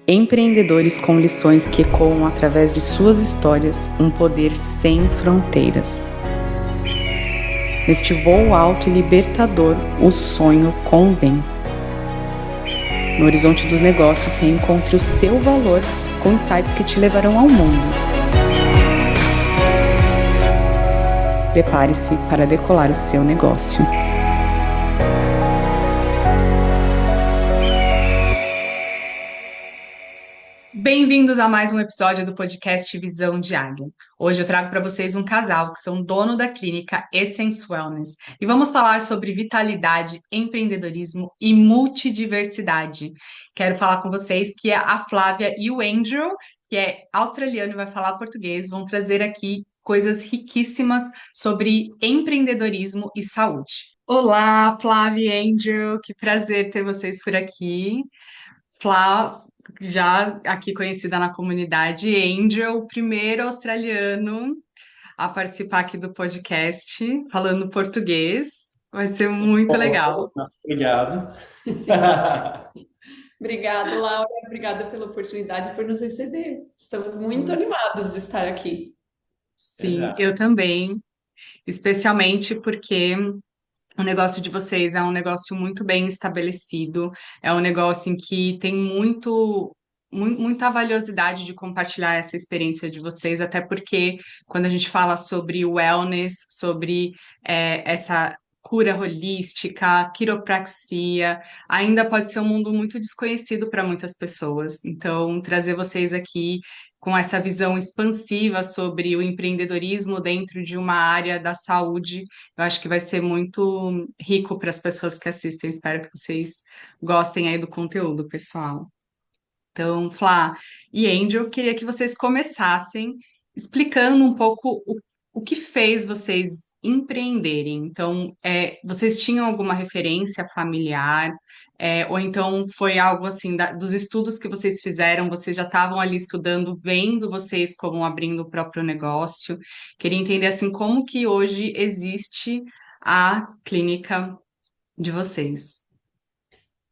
Empreendedores com lições que ecoam através de suas histórias um poder sem fronteiras. Neste voo alto e libertador, o sonho convém. No horizonte dos negócios, reencontre o seu valor com insights que te levarão ao mundo. Prepare-se para decolar o seu negócio. Bem-vindos a mais um episódio do podcast Visão de Águia. Hoje eu trago para vocês um casal que são dono da clínica Essence Wellness e vamos falar sobre vitalidade, empreendedorismo e multidiversidade. Quero falar com vocês que a Flávia e o Andrew, que é australiano e vai falar português, vão trazer aqui coisas riquíssimas sobre empreendedorismo e saúde. Olá, Flávia e Andrew, que prazer ter vocês por aqui. Flá, já aqui conhecida na comunidade, Angel, o primeiro australiano a participar aqui do podcast, falando português. Vai ser muito legal. Obrigado. Obrigada, Laura. Obrigada pela oportunidade por nos receber. Estamos muito animados de estar aqui. Sim, Exato. eu também, especialmente porque o negócio de vocês é um negócio muito bem estabelecido, é um negócio em que tem muita valiosidade de compartilhar essa experiência de vocês, até porque quando a gente fala sobre wellness, sobre essa cura holística, quiropraxia, ainda pode ser um mundo muito desconhecido para muitas pessoas. Então, trazer vocês aqui com essa visão expansiva sobre o empreendedorismo dentro de uma área da saúde, eu acho que vai ser muito rico para as pessoas que assistem. Espero que vocês gostem aí do conteúdo, pessoal. Então, Flá e Angel, queria que vocês começassem explicando um pouco o que fez vocês empreenderem. Então, vocês tinham alguma referência familiar? Ou então foi algo assim, dos estudos que vocês fizeram, vocês já estavam ali estudando, vendo vocês como abrindo o próprio negócio? Queria entender assim, como que hoje existe a clínica de vocês.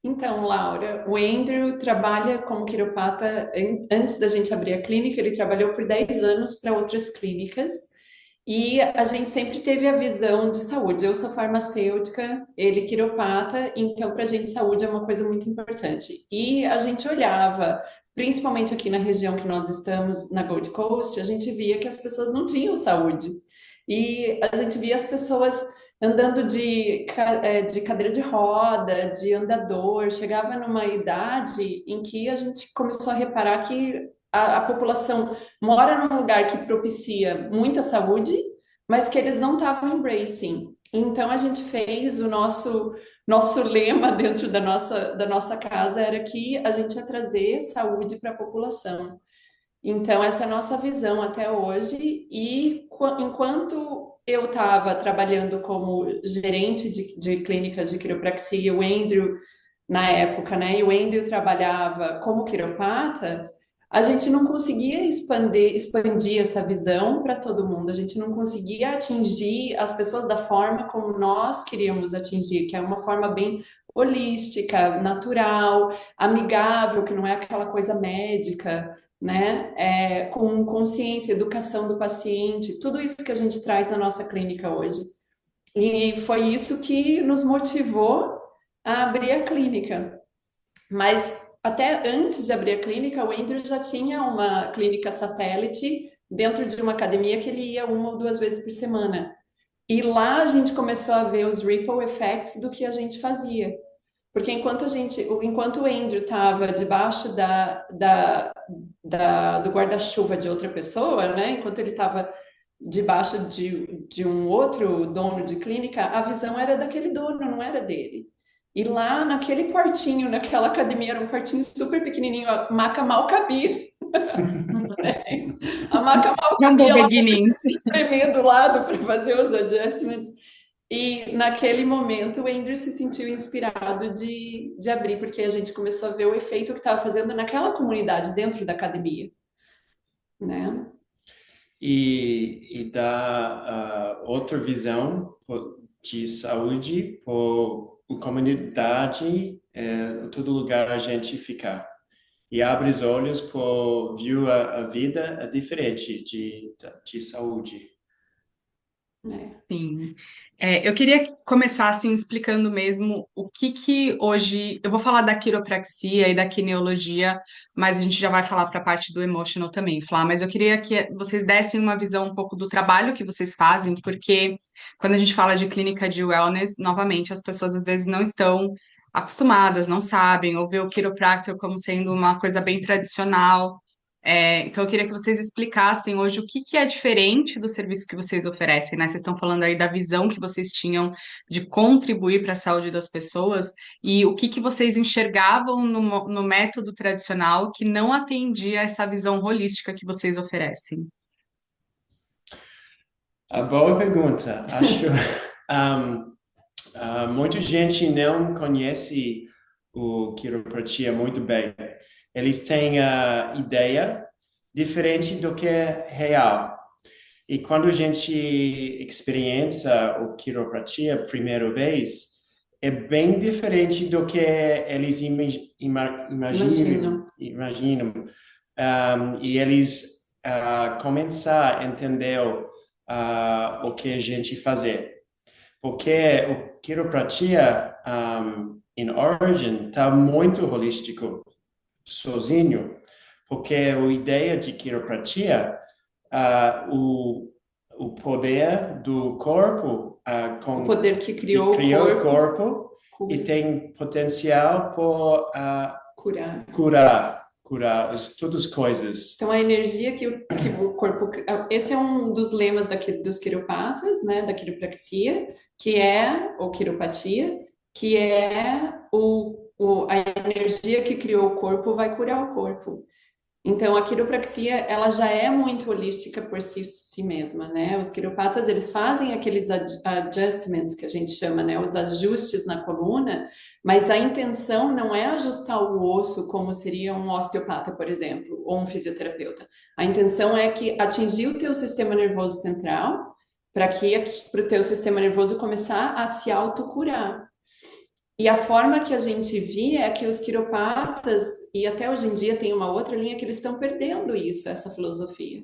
Então, Laura, o Andrew trabalha como quiropata. Antes da gente abrir a clínica, ele trabalhou por 10 anos para outras clínicas. E a gente sempre teve a visão de saúde. Eu sou farmacêutica, ele quiropata, então para a gente saúde é uma coisa muito importante. E a gente olhava, principalmente aqui na região que nós estamos, na Gold Coast, a gente via que as pessoas não tinham saúde. E a gente via as pessoas andando de cadeira de roda, de andador, chegava numa idade em que a gente começou a reparar que a população mora num lugar que propicia muita saúde, mas que eles não estavam embracing. Então a gente fez o nosso lema dentro da nossa casa era que a gente ia trazer saúde para a população. Então essa é a nossa visão até hoje e enquanto eu estava trabalhando como gerente de clínicas de quiropraxia, o Andrew na época, né? E o Andrew trabalhava como quiropata, a gente não conseguia expandir essa visão para todo mundo, a gente não conseguia atingir as pessoas da forma como nós queríamos atingir, que é uma forma bem holística, natural, amigável, que não é aquela coisa médica, né? Com consciência, educação do paciente, tudo isso que a gente traz na nossa clínica hoje. E foi isso que nos motivou a abrir a clínica. Mas até antes de abrir a clínica, o Andrew já tinha uma clínica satélite dentro de uma academia que ele ia uma ou duas vezes por semana. E lá a gente começou a ver os ripple effects do que a gente fazia. Porque enquanto o Andrew estava debaixo do guarda-chuva de outra pessoa, né? Enquanto ele estava debaixo de um outro dono de clínica, a visão era daquele dono, não era dele. E lá naquele quartinho, naquela academia, era um quartinho super pequenininho, a maca mal cabia. A maca mal Humble cabia, ela beginnings. espremer do lado para fazer os adjustments. E naquele momento o Andrew se sentiu inspirado de abrir, porque a gente começou a ver o efeito que estava fazendo naquela comunidade dentro da academia, né? E dá outra visão de saúde por comunidade, todo lugar a gente ficar. e abre os olhos para ver a vida diferente de saúde. É. Sim. Eu queria começar assim explicando mesmo o que que hoje eu vou falar da quiropraxia e da quineologia, mas a gente já vai falar para a parte do emotional também, Flá. Mas eu queria que vocês dessem uma visão um pouco do trabalho que vocês fazem, porque quando a gente fala de clínica de wellness, novamente as pessoas às vezes não estão acostumadas, não sabem, ou vê o quiropractor como sendo uma coisa bem tradicional. Então, eu queria que vocês explicassem hoje o que que é diferente do serviço que vocês oferecem, né? Vocês estão falando aí da visão que vocês tinham de contribuir para a saúde das pessoas e o que que vocês enxergavam no método tradicional que não atendia essa visão holística que vocês oferecem. A boa pergunta. Acho um, muita gente não conhece o quiropratia muito bem. Eles têm a ideia diferente do que é real. E quando a gente experiencia o quiropratia a primeira vez, é bem diferente do que eles Imagino. imaginam. E eles começar a entender o que a gente fazer. Porque o quiropratia, em origem, está muito holístico, sozinho. Porque a ideia de quiropratia, o poder do corpo, O poder que criou criou o o corpo corpo e cura, tem potencial para curar. curar todas as coisas. Então, a energia que o corpo. Esse é um dos lemas dos quiropatas, né, da quiropraxia, que é, ou quiropatia, que é a energia que criou o corpo vai curar o corpo. Então, a quiropraxia, ela já é muito holística por si mesma, né? Os quiropatas, eles fazem aqueles adjustments que a gente chama, né? Os ajustes na coluna, mas a intenção não é ajustar o osso como seria um osteopata, por exemplo, ou um fisioterapeuta. A intenção é que atingir o teu sistema nervoso central para o teu sistema nervoso começar a se autocurar. E a forma que a gente via é que os quiropatas, e até hoje em dia tem uma outra linha que eles estão perdendo isso, essa filosofia.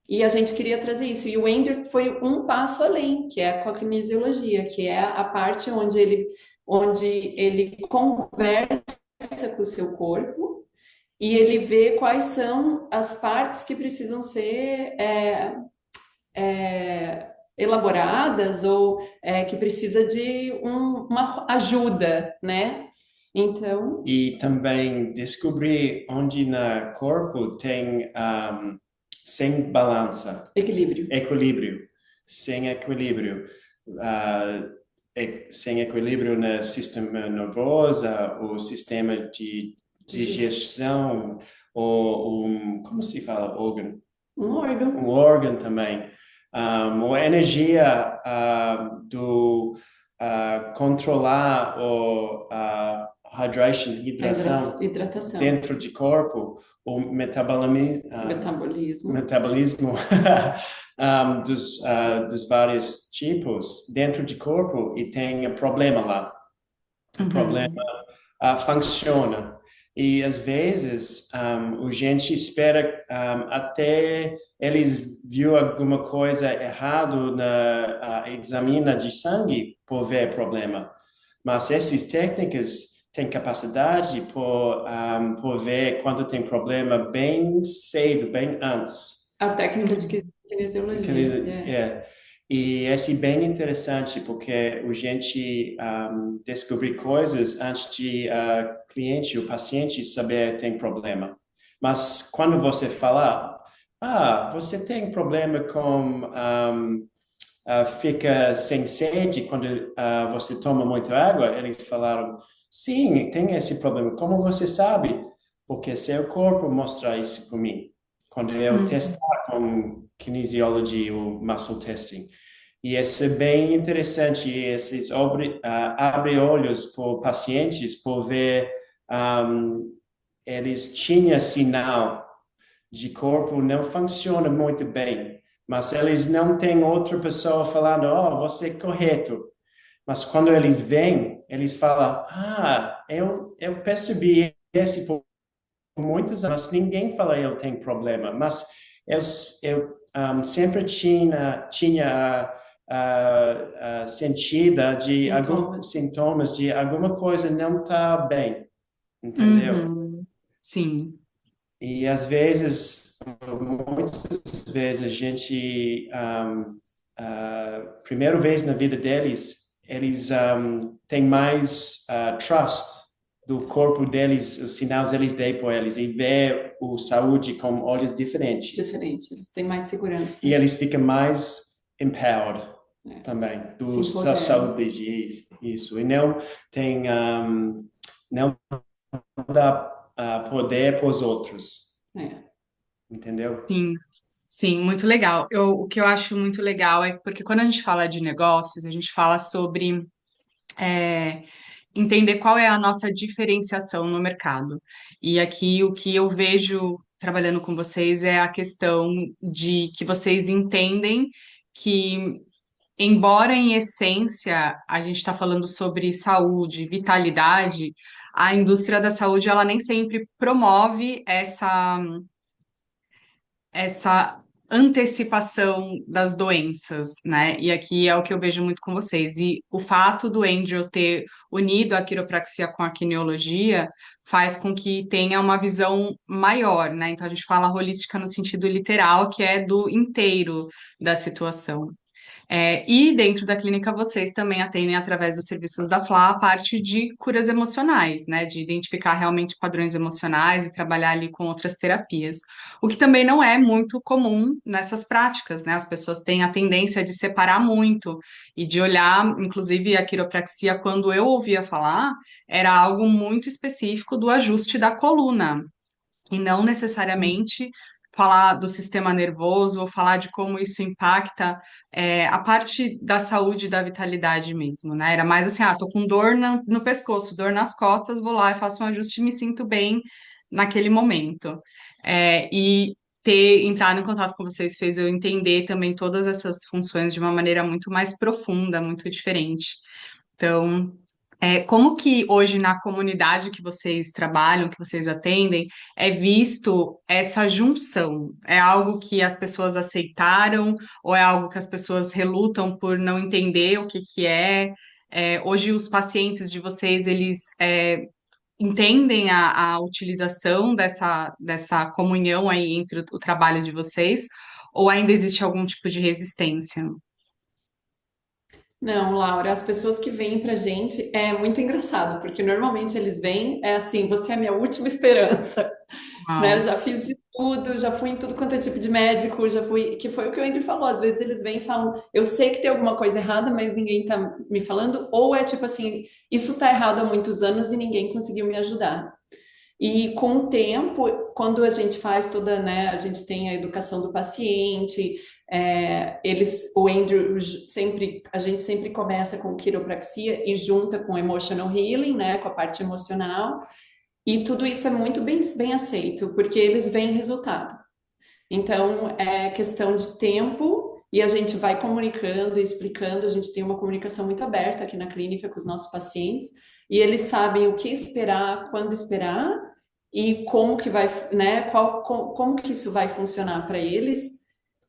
E a gente queria trazer isso. E o Ender foi um passo além, que é a cognisiologia, que é a parte onde ele conversa com o seu corpo e ele vê quais são as partes que precisam ser elaboradas ou que precisa de uma ajuda, né? Então, E também descobrir onde no corpo tem sem balança, equilíbrio. equilíbrio, sem equilíbrio, sem equilíbrio no sistema nervoso, o sistema de digestão, ou como se fala, órgão? Um órgão. Um órgão também. A energia do controlar o hydration, Hidratação. dentro de corpo, o Metabolismo. metabolismo dos vários tipos dentro de corpo e tem problema lá. O problema funciona. E às vezes a gente espera até eles viu alguma coisa errada na examina de sangue por ver problema. Mas essas técnicas têm capacidade por ver quando tem problema bem cedo, bem antes. A técnica de kinesiologia. E esse é bem interessante porque a gente descobrir coisas antes de cliente, o paciente saber que tem problema. Mas quando você fala, você tem problema com fica sem sede quando você toma muita água, eles falaram, sim, tem esse problema. Como você sabe? Porque seu corpo mostra isso para mim. Quando eu testar com kinesiology ou muscle testing. E isso é bem interessante, esses abre olhos para pacientes por ver eles tinham sinal de corpo não funciona muito bem, mas eles não têm outra pessoa falando, você é correto. Mas quando eles vêm, eles falam, eu percebi esse muitos anos, mas ninguém fala que eu tenho problema. Mas eu sempre tinha sentido de alguns Sintomas. sintomas de alguma coisa não tá bem, entendeu? Uhum. Sim. E às vezes, muitas vezes a gente, primeira vez na vida deles, eles têm mais trust do corpo deles, os sinais eles dão para eles, e vê o saúde com olhos diferentes. Diferente, eles têm mais segurança, E eles ficam mais empowered também, se do empoderam. saúde, isso. E não tem, não dá poder para os outros, É. entendeu? Sim, sim, muito legal. O que eu acho muito legal é porque quando a gente fala de negócios, a gente fala sobre é, entender qual é a nossa diferenciação no mercado. E aqui o que eu vejo trabalhando com vocês é a questão de que vocês entendem que, embora em essência a gente está falando sobre saúde, vitalidade, a indústria da saúde ela nem sempre promove essa antecipação das doenças, né? E aqui é o que eu vejo muito com vocês. E o fato do Andrew ter unido a quiropraxia com a quiniologia faz com que tenha uma visão maior, né? Então a gente fala holística no sentido literal, que é do inteiro da situação. E dentro da clínica vocês também atendem através dos serviços da FLA a parte de curas emocionais, né? De identificar realmente padrões emocionais e trabalhar ali com outras terapias. O que também não é muito comum nessas práticas, né? As pessoas têm a tendência de separar muito e de olhar, inclusive a quiropraxia, quando eu ouvia falar, era algo muito específico do ajuste da coluna e não necessariamente falar do sistema nervoso ou falar de como isso impacta a parte da saúde e da vitalidade mesmo, né? Era mais assim, tô com dor no pescoço, dor nas costas, vou lá e faço um ajuste e me sinto bem naquele momento. E ter entrado em contato com vocês fez eu entender também todas essas funções de uma maneira muito mais profunda, muito diferente. Então, como que hoje na comunidade que vocês trabalham, que vocês atendem, é visto essa junção? É algo que as pessoas aceitaram ou é algo que as pessoas relutam por não entender o que que é? Hoje os pacientes de vocês, eles entendem a utilização dessa comunhão aí entre o trabalho de vocês ou ainda existe algum tipo de resistência? Não, Laura, as pessoas que vêm pra gente é muito engraçado, porque normalmente eles vêm, é assim, você é a minha última esperança, né? Eu Uau. já fiz de tudo, já fui em tudo quanto é tipo de médico, já fui, que foi o que o Andrew falou, às vezes eles vêm e falam, eu sei que tem alguma coisa errada, mas ninguém tá me falando, ou é tipo assim, isso tá errado há muitos anos e ninguém conseguiu me ajudar. E com o tempo, quando a gente faz toda, né, a gente tem a educação do paciente, o Andrew sempre, a gente sempre começa com quiropraxia e junta com emotional healing, né, com a parte emocional, e tudo isso é muito bem aceito, porque eles veem resultado. Então, é questão de tempo e a gente vai comunicando e explicando. A gente tem uma comunicação muito aberta aqui na clínica com os nossos pacientes e eles sabem o que esperar, quando esperar e como que vai, né, como que isso vai funcionar para eles.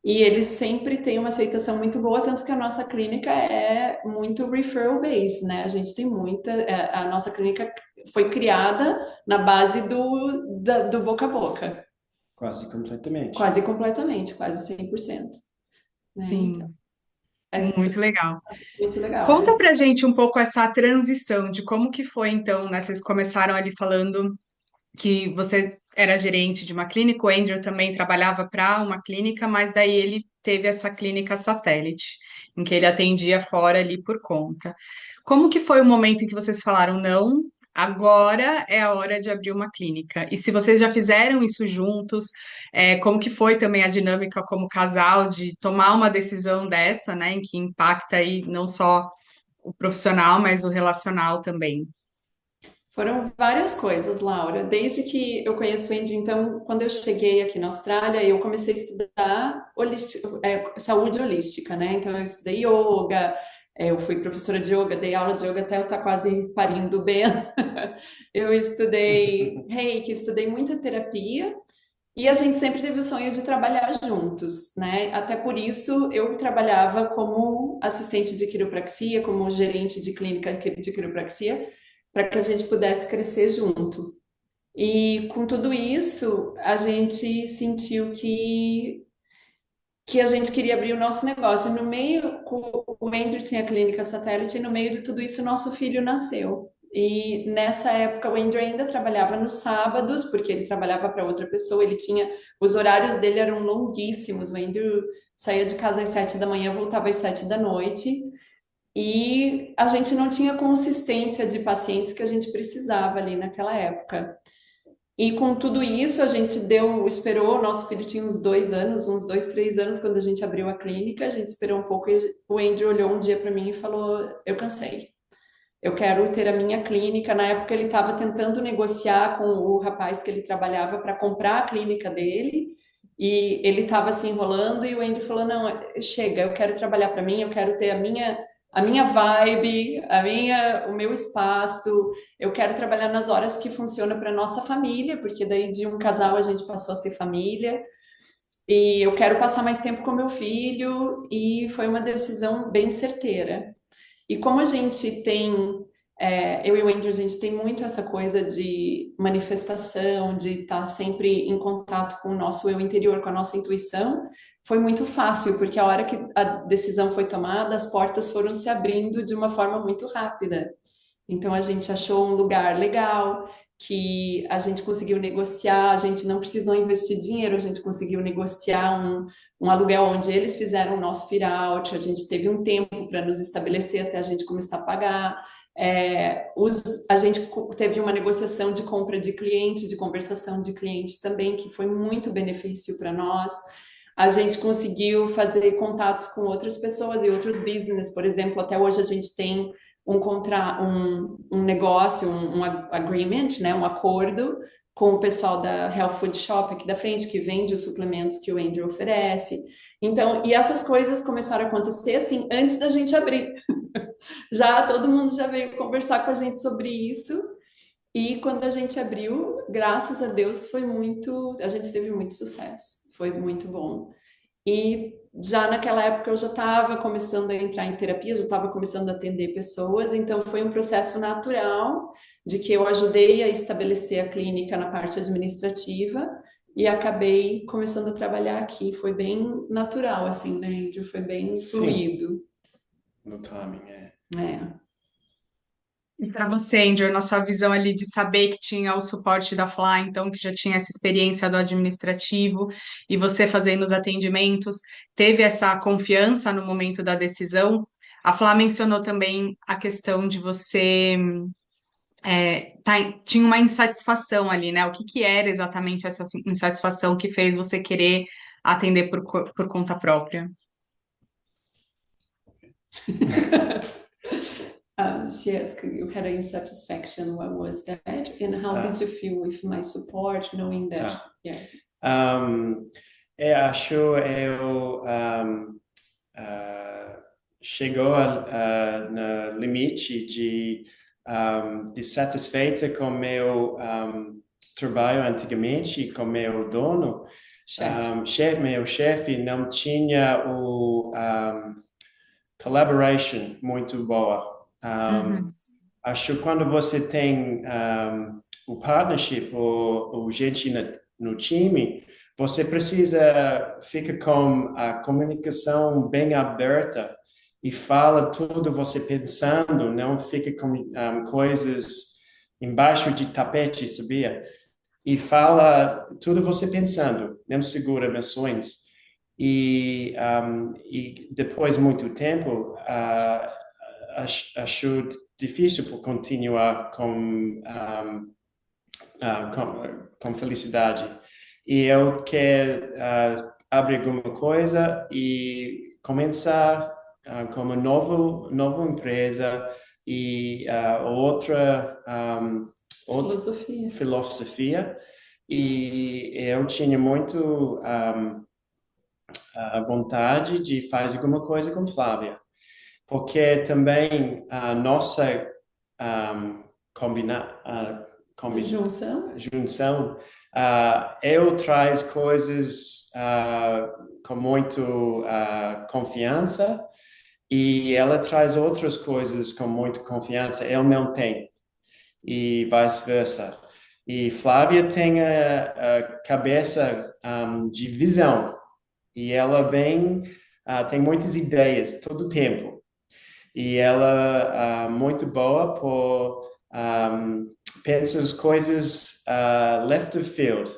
E eles sempre têm uma aceitação muito boa, tanto que a nossa clínica é muito referral based, né? A gente tem muita, a nossa clínica foi criada na base do boca a boca. Quase completamente. Quase completamente, quase 100%. Né? Então, Sim, é muito legal. muito legal, Conta é. pra gente um pouco essa transição de como que foi, então, né? Vocês começaram ali falando que você era gerente de uma clínica, o Andrew também trabalhava para uma clínica, mas daí ele teve essa clínica satélite, em que ele atendia fora ali por conta. Como que foi o momento em que vocês falaram, não, agora é a hora de abrir uma clínica? E se vocês já fizeram isso juntos, como que foi também a dinâmica como casal de tomar uma decisão dessa, né, em que impacta aí não só o profissional, mas o relacional também? Foram várias coisas, Laura. Desde que eu conheço o Andrew, então, quando eu cheguei aqui na Austrália, eu comecei a estudar saúde holística, né? Então, eu estudei yoga, Eu fui professora de yoga, dei aula de yoga até eu estar quase parindo bem. Eu estudei reiki, estudei muita terapia e a gente sempre teve o sonho de trabalhar juntos, né? Até por isso eu trabalhava como assistente de quiropraxia, como gerente de clínica de quiropraxia, para que a gente pudesse crescer junto. E com tudo isso, a gente sentiu que a gente queria abrir o nosso negócio. No meio, o Andrew tinha a clínica satélite, e no meio de tudo isso, nosso filho nasceu. E nessa época, o Andrew ainda trabalhava nos sábados, porque ele trabalhava para outra pessoa, ele tinha, os horários dele eram longuíssimos. O Andrew saía de casa às 7 da manhã, voltava às 7 da noite, e a gente não tinha consistência de pacientes que a gente precisava ali naquela época. E com tudo isso, a gente esperou, nosso filho tinha uns 2 anos, uns 2, 3 anos, quando a gente abriu a clínica, a gente esperou um pouco e o Andrew olhou um dia para mim e falou: Eu cansei, eu quero ter a minha clínica. Na época, ele estava tentando negociar com o rapaz que ele trabalhava para comprar a clínica dele, e ele estava se enrolando. E o Andrew falou: Não, chega, eu quero trabalhar para mim, eu quero ter a minha vibe, o meu espaço. Eu quero trabalhar nas horas que funciona para nossa família, porque daí de um casal a gente passou a ser família. E eu quero passar mais tempo com meu filho, e foi uma decisão bem certeira. E como a gente tem, eu e o Andrew, a gente tem muito essa coisa de manifestação, de estar sempre em contato com o nosso eu interior, com a nossa intuição, foi muito fácil, porque a hora que a decisão foi tomada, as portas foram se abrindo de uma forma muito rápida. Então a gente achou um lugar legal, que a gente conseguiu negociar, a gente não precisou investir dinheiro, a gente conseguiu negociar um aluguel onde eles fizeram o nosso fit-out, a gente teve um tempo para nos estabelecer até a gente começar a pagar. A gente teve uma negociação de compra de cliente, de conversação de cliente também, que foi muito benefício para nós. A gente conseguiu fazer contatos com outras pessoas e outros business, por exemplo, até hoje a gente tem um negócio, um agreement, né, um acordo com o pessoal da Health Food Shop aqui da frente, que vende os suplementos que o Andrew oferece. Então, e essas coisas começaram a acontecer assim antes da gente abrir. Já todo mundo já veio conversar com a gente sobre isso. E quando a gente abriu, graças a Deus, a gente teve muito sucesso. Foi muito bom. E já naquela época eu já estava começando a entrar em terapia, já estava começando a atender pessoas, então foi um processo natural de que eu ajudei a estabelecer a clínica na parte administrativa e acabei começando a trabalhar aqui. Foi bem natural, assim, né, Andrew? Foi bem Sim, fluido. no timing, É. E para você, Andrew, na sua visão ali de saber que tinha o suporte da Fly, então que já tinha essa experiência do administrativo e você fazendo os atendimentos, teve essa confiança no momento da decisão? A Flá mencionou também a questão de você tinha uma insatisfação ali, né? O que que era exatamente essa insatisfação que fez você querer atender por conta própria? She asked, you had a insatisfaction, what was that? And how Ah, did you feel with my support, knowing that? tá. Yeah. Um, acho eu ah, chegou no limite de satisfeita com meu trabalho antigamente, com meu dono. Chefe. Meu chefe não tinha o collaboration muito boa. Uhum. Acho que quando você tem o partnership, o gente no time, você precisa ficar com a comunicação bem aberta e fala tudo você pensando, não fica com coisas embaixo de tapete, sabia? E fala tudo você pensando, não segura emoções. E depois de muito tempo, acho difícil por continuar com felicidade. E eu quero abrir alguma coisa e começar com uma nova empresa e outra Filosofia. filosofia. E eu tinha muito a vontade de fazer alguma coisa com Flávia. porque também a nossa combina, Junção? junção, eu traz coisas com muito confiança e ela traz outras coisas com muita confiança. Eu não tenho e vice-versa. E Flávia tem a cabeça de visão e ela tem muitas ideias todo o tempo. E ela muito boa por pensar as coisas left of field.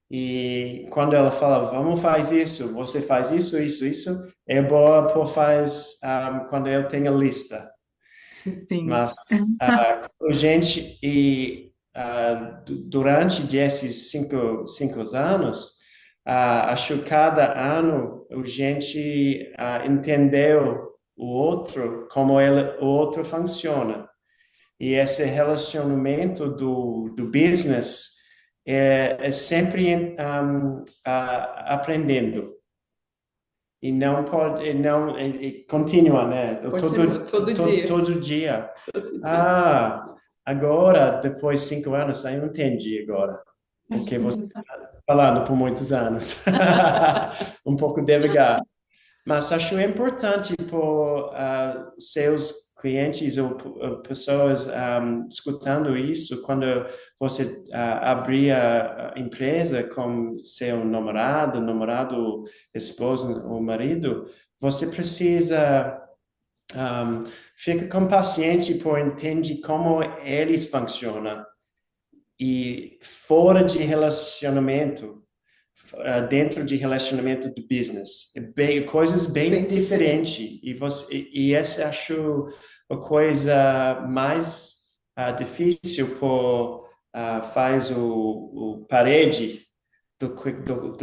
E quando ela fala, vamos faz isso, você faz isso, isso, isso, é boa por quando eu tenho a lista. Sim. Mas a gente, durante esses cinco anos, acho que cada ano a gente entendeu o outro, como o outro funciona. E esse relacionamento do business é sempre aprendendo. E não pode, e continua, né? Continua, todo dia. Todo dia. Todo dia. Ah, agora, depois de 5 anos, eu entendi agora. Porque você está falando por muitos anos. Um pouco devagar. Mas acho importante para seus clientes ou pessoas escutando isso, quando você abrir a empresa com seu namorado, esposo ou marido, você precisa ficar com paciente por entender como eles funcionam e fora de relacionamento dentro de relacionamento de business. Coisas bem Bem diferente. diferentes. E essa acho a coisa mais difícil por faz o parede A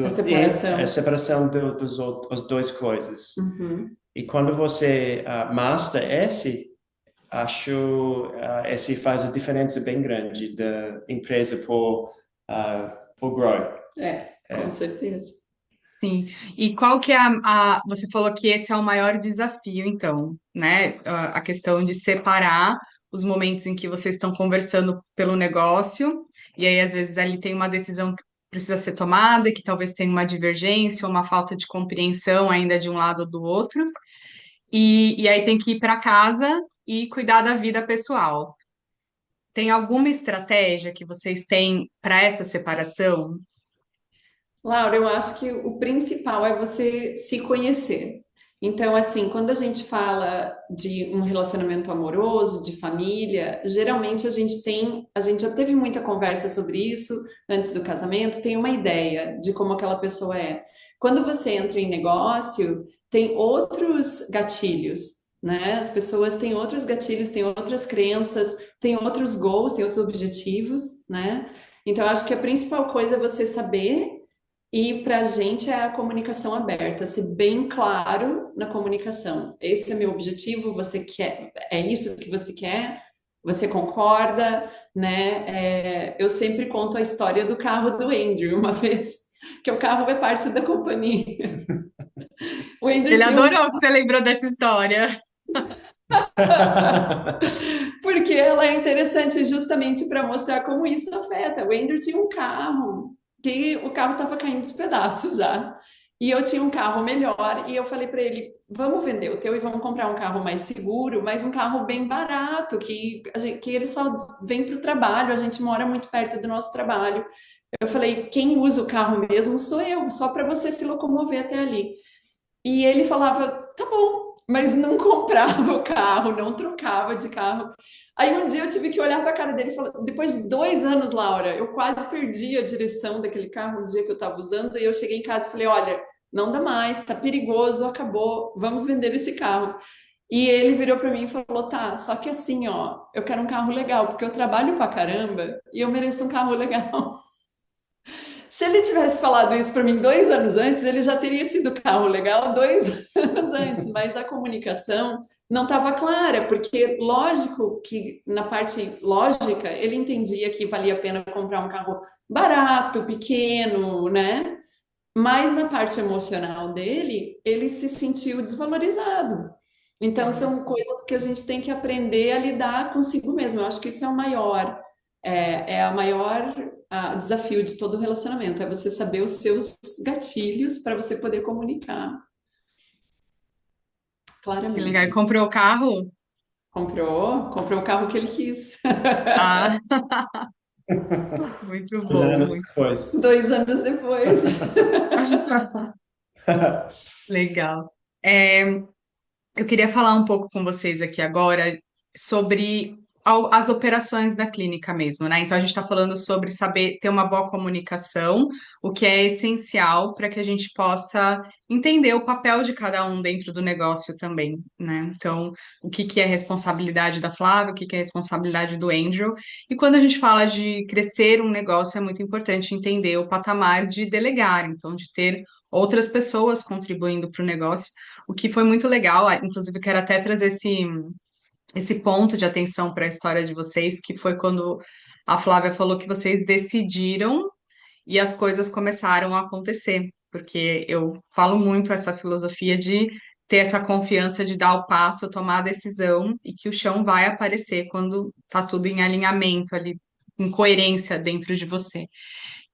a separação. separação dos as duas coisas. Uhum. E quando você master esse faz a diferença bem grande da empresa por grow. Com certeza. Sim. E qual que é você falou que esse é o maior desafio, então, né? A questão de separar os momentos em que vocês estão conversando pelo negócio, e aí às vezes ali tem uma decisão que precisa ser tomada, que talvez tenha uma divergência, ou uma falta de compreensão ainda de um lado ou do outro, e aí tem que ir para casa e cuidar da vida pessoal. Tem alguma estratégia que vocês têm para essa separação? Laura, eu acho que o principal é você se conhecer. Então, assim, quando a gente fala de um relacionamento amoroso, de família, geralmente a gente já teve muita conversa sobre isso antes do casamento, tem uma ideia de como aquela pessoa é. Quando você entra em negócio, tem outros gatilhos, né? As pessoas têm outros gatilhos, têm outras crenças, têm outros goals, têm outros objetivos, né? Então, eu acho que a principal coisa é você saber e para a gente é a comunicação aberta, ser bem claro na comunicação. Esse é meu objetivo, você quer, é isso que você quer, você concorda, né? Eu sempre conto a história do carro do Andrew, uma vez, que o carro é parte da companhia. O Andrew Ele tinha um adorou que você lembrou dessa história. porque ela é interessante justamente para mostrar como isso afeta. O Andrew tinha um carro que o carro estava caindo dos pedaços já. E eu tinha um carro melhor e eu falei para ele, vamos vender o teu e vamos comprar um carro mais seguro, mas um carro bem barato, que ele só vem para o trabalho, a gente mora muito perto do nosso trabalho. Eu falei, quem usa o carro mesmo sou eu, só para você se locomover até ali. E ele falava, tá bom, mas não comprava o carro, não trocava de carro. Aí um dia eu tive que olhar para a cara dele e falar, depois de 2 anos, Laura, eu quase perdi a direção daquele carro um dia que eu estava usando, e eu cheguei em casa e falei, olha, não dá mais, tá perigoso, acabou, vamos vender esse carro. E ele virou para mim e falou, tá, só que assim, ó, eu quero um carro legal, porque eu trabalho pra caramba e eu mereço um carro legal. Se ele tivesse falado isso para mim 2 anos antes, ele já teria tido carro legal 2 anos antes, mas a comunicação não estava clara, porque lógico que na parte lógica ele entendia que valia a pena comprar um carro barato, pequeno, né? Mas na parte emocional dele, ele se sentiu desvalorizado. Então, Olha são só. coisas que a gente tem que aprender a lidar consigo mesmo. Eu acho que isso é o maior, é a maior desafio de todo relacionamento, é você saber os seus gatilhos para você poder comunicar Que legal. E claramente. comprou o carro? Comprou o carro que ele quis. Ah, muito Uns bom, anos muito depois. 2 anos depois. legal. É, eu queria falar um pouco com vocês aqui agora sobre as operações da clínica mesmo, né? Então, a gente está falando sobre saber ter uma boa comunicação, o que é essencial para que a gente possa entender o papel de cada um dentro do negócio também, né? Então, o que que é responsabilidade da Flávia, o que que é responsabilidade do Andrew. E quando a gente fala de crescer um negócio, é muito importante entender o patamar de delegar, então, de ter outras pessoas contribuindo para o negócio, o que foi muito legal. Inclusive, quero até trazer esse ponto de atenção para a história de vocês, que foi quando a Flávia falou que vocês decidiram e as coisas começaram a acontecer, porque eu falo muito essa filosofia de ter essa confiança de dar o passo, tomar a decisão e que o chão vai aparecer quando tá tudo em alinhamento ali, em coerência dentro de você.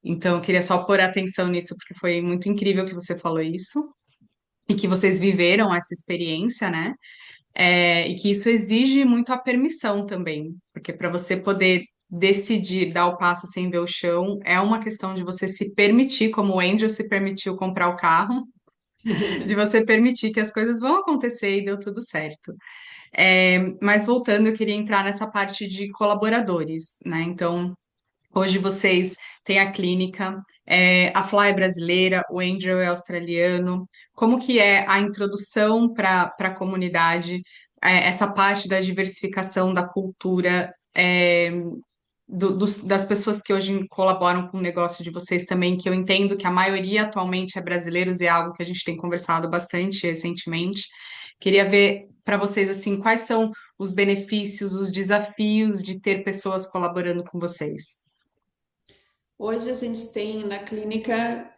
Então, eu queria só pôr atenção nisso, porque foi muito incrível que você falou isso e que vocês viveram essa experiência, né? E que isso exige muito a permissão também, porque para você poder decidir dar o passo sem ver o chão, é uma questão de você se permitir, como o Angel se permitiu comprar o carro, de você permitir que as coisas vão acontecer e deu tudo certo. Mas voltando, eu queria entrar nessa parte de colaboradores, né? Então, hoje vocês têm a clínica, a Fly é brasileira, o Angel é australiano. Como que é a introdução para a comunidade, essa parte da diversificação da cultura, das pessoas que hoje colaboram com o negócio de vocês também, que eu entendo que a maioria atualmente é brasileiros e é algo que a gente tem conversado bastante recentemente. Queria ver para vocês assim, quais são os benefícios, os desafios de ter pessoas colaborando com vocês. Hoje a gente tem na clínica,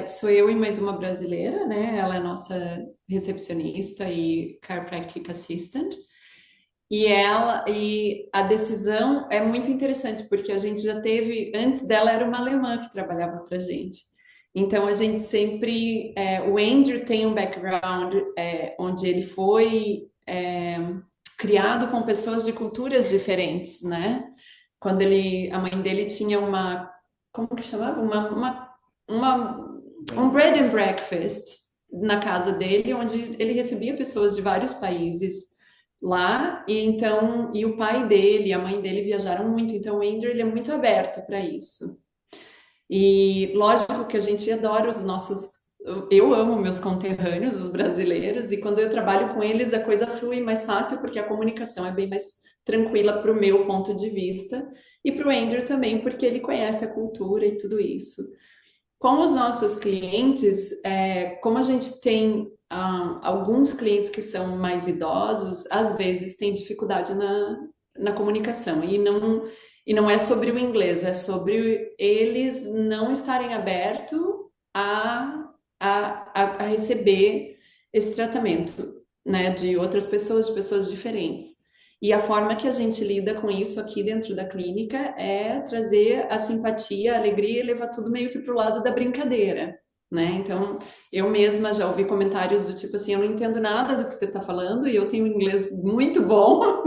sou eu e mais uma brasileira, né? Ela é nossa recepcionista e chiropractic assistant. E a decisão é muito interessante, porque a gente já teve, antes dela era uma alemã que trabalhava para a gente. Então a gente sempre, o Andrew tem um background onde ele foi criado com pessoas de culturas diferentes, né? Quando a mãe dele tinha como que chamava? Um bread and breakfast na casa dele, onde ele recebia pessoas de vários países lá, e o pai dele e a mãe dele viajaram muito, então o Andrew ele é muito aberto para isso. E lógico que a gente adora os nossos. Eu amo meus conterrâneos, os brasileiros, e quando eu trabalho com eles a coisa flui mais fácil, porque a comunicação é bem mais tranquila para o meu ponto de vista, e para o Andrew também, porque ele conhece a cultura e tudo isso. Com os nossos clientes, como a gente tem alguns clientes que são mais idosos, às vezes tem dificuldade na comunicação e não é sobre o inglês, é sobre eles não estarem abertos a receber esse tratamento, né, de outras pessoas, de pessoas diferentes. E a forma que a gente lida com isso aqui dentro da clínica é trazer a simpatia, a alegria e levar tudo meio que para o lado da brincadeira, né? Então, eu mesma já ouvi comentários do tipo assim, eu não entendo nada do que você está falando e eu tenho um inglês muito bom.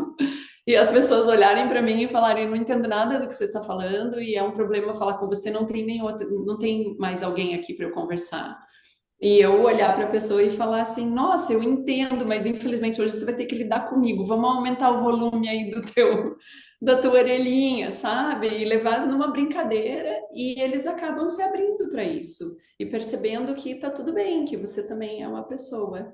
E as pessoas olharem para mim e falarem, não entendo nada do que você está falando e é um problema falar com você, não tem nem outro, não tem mais alguém aqui para eu conversar. E eu olhar para a pessoa e falar assim, nossa, eu entendo, mas infelizmente hoje você vai ter que lidar comigo. Vamos aumentar o volume aí da tua orelhinha, sabe? E levar numa brincadeira e eles acabam se abrindo para isso e percebendo que tá tudo bem, que você também é uma pessoa,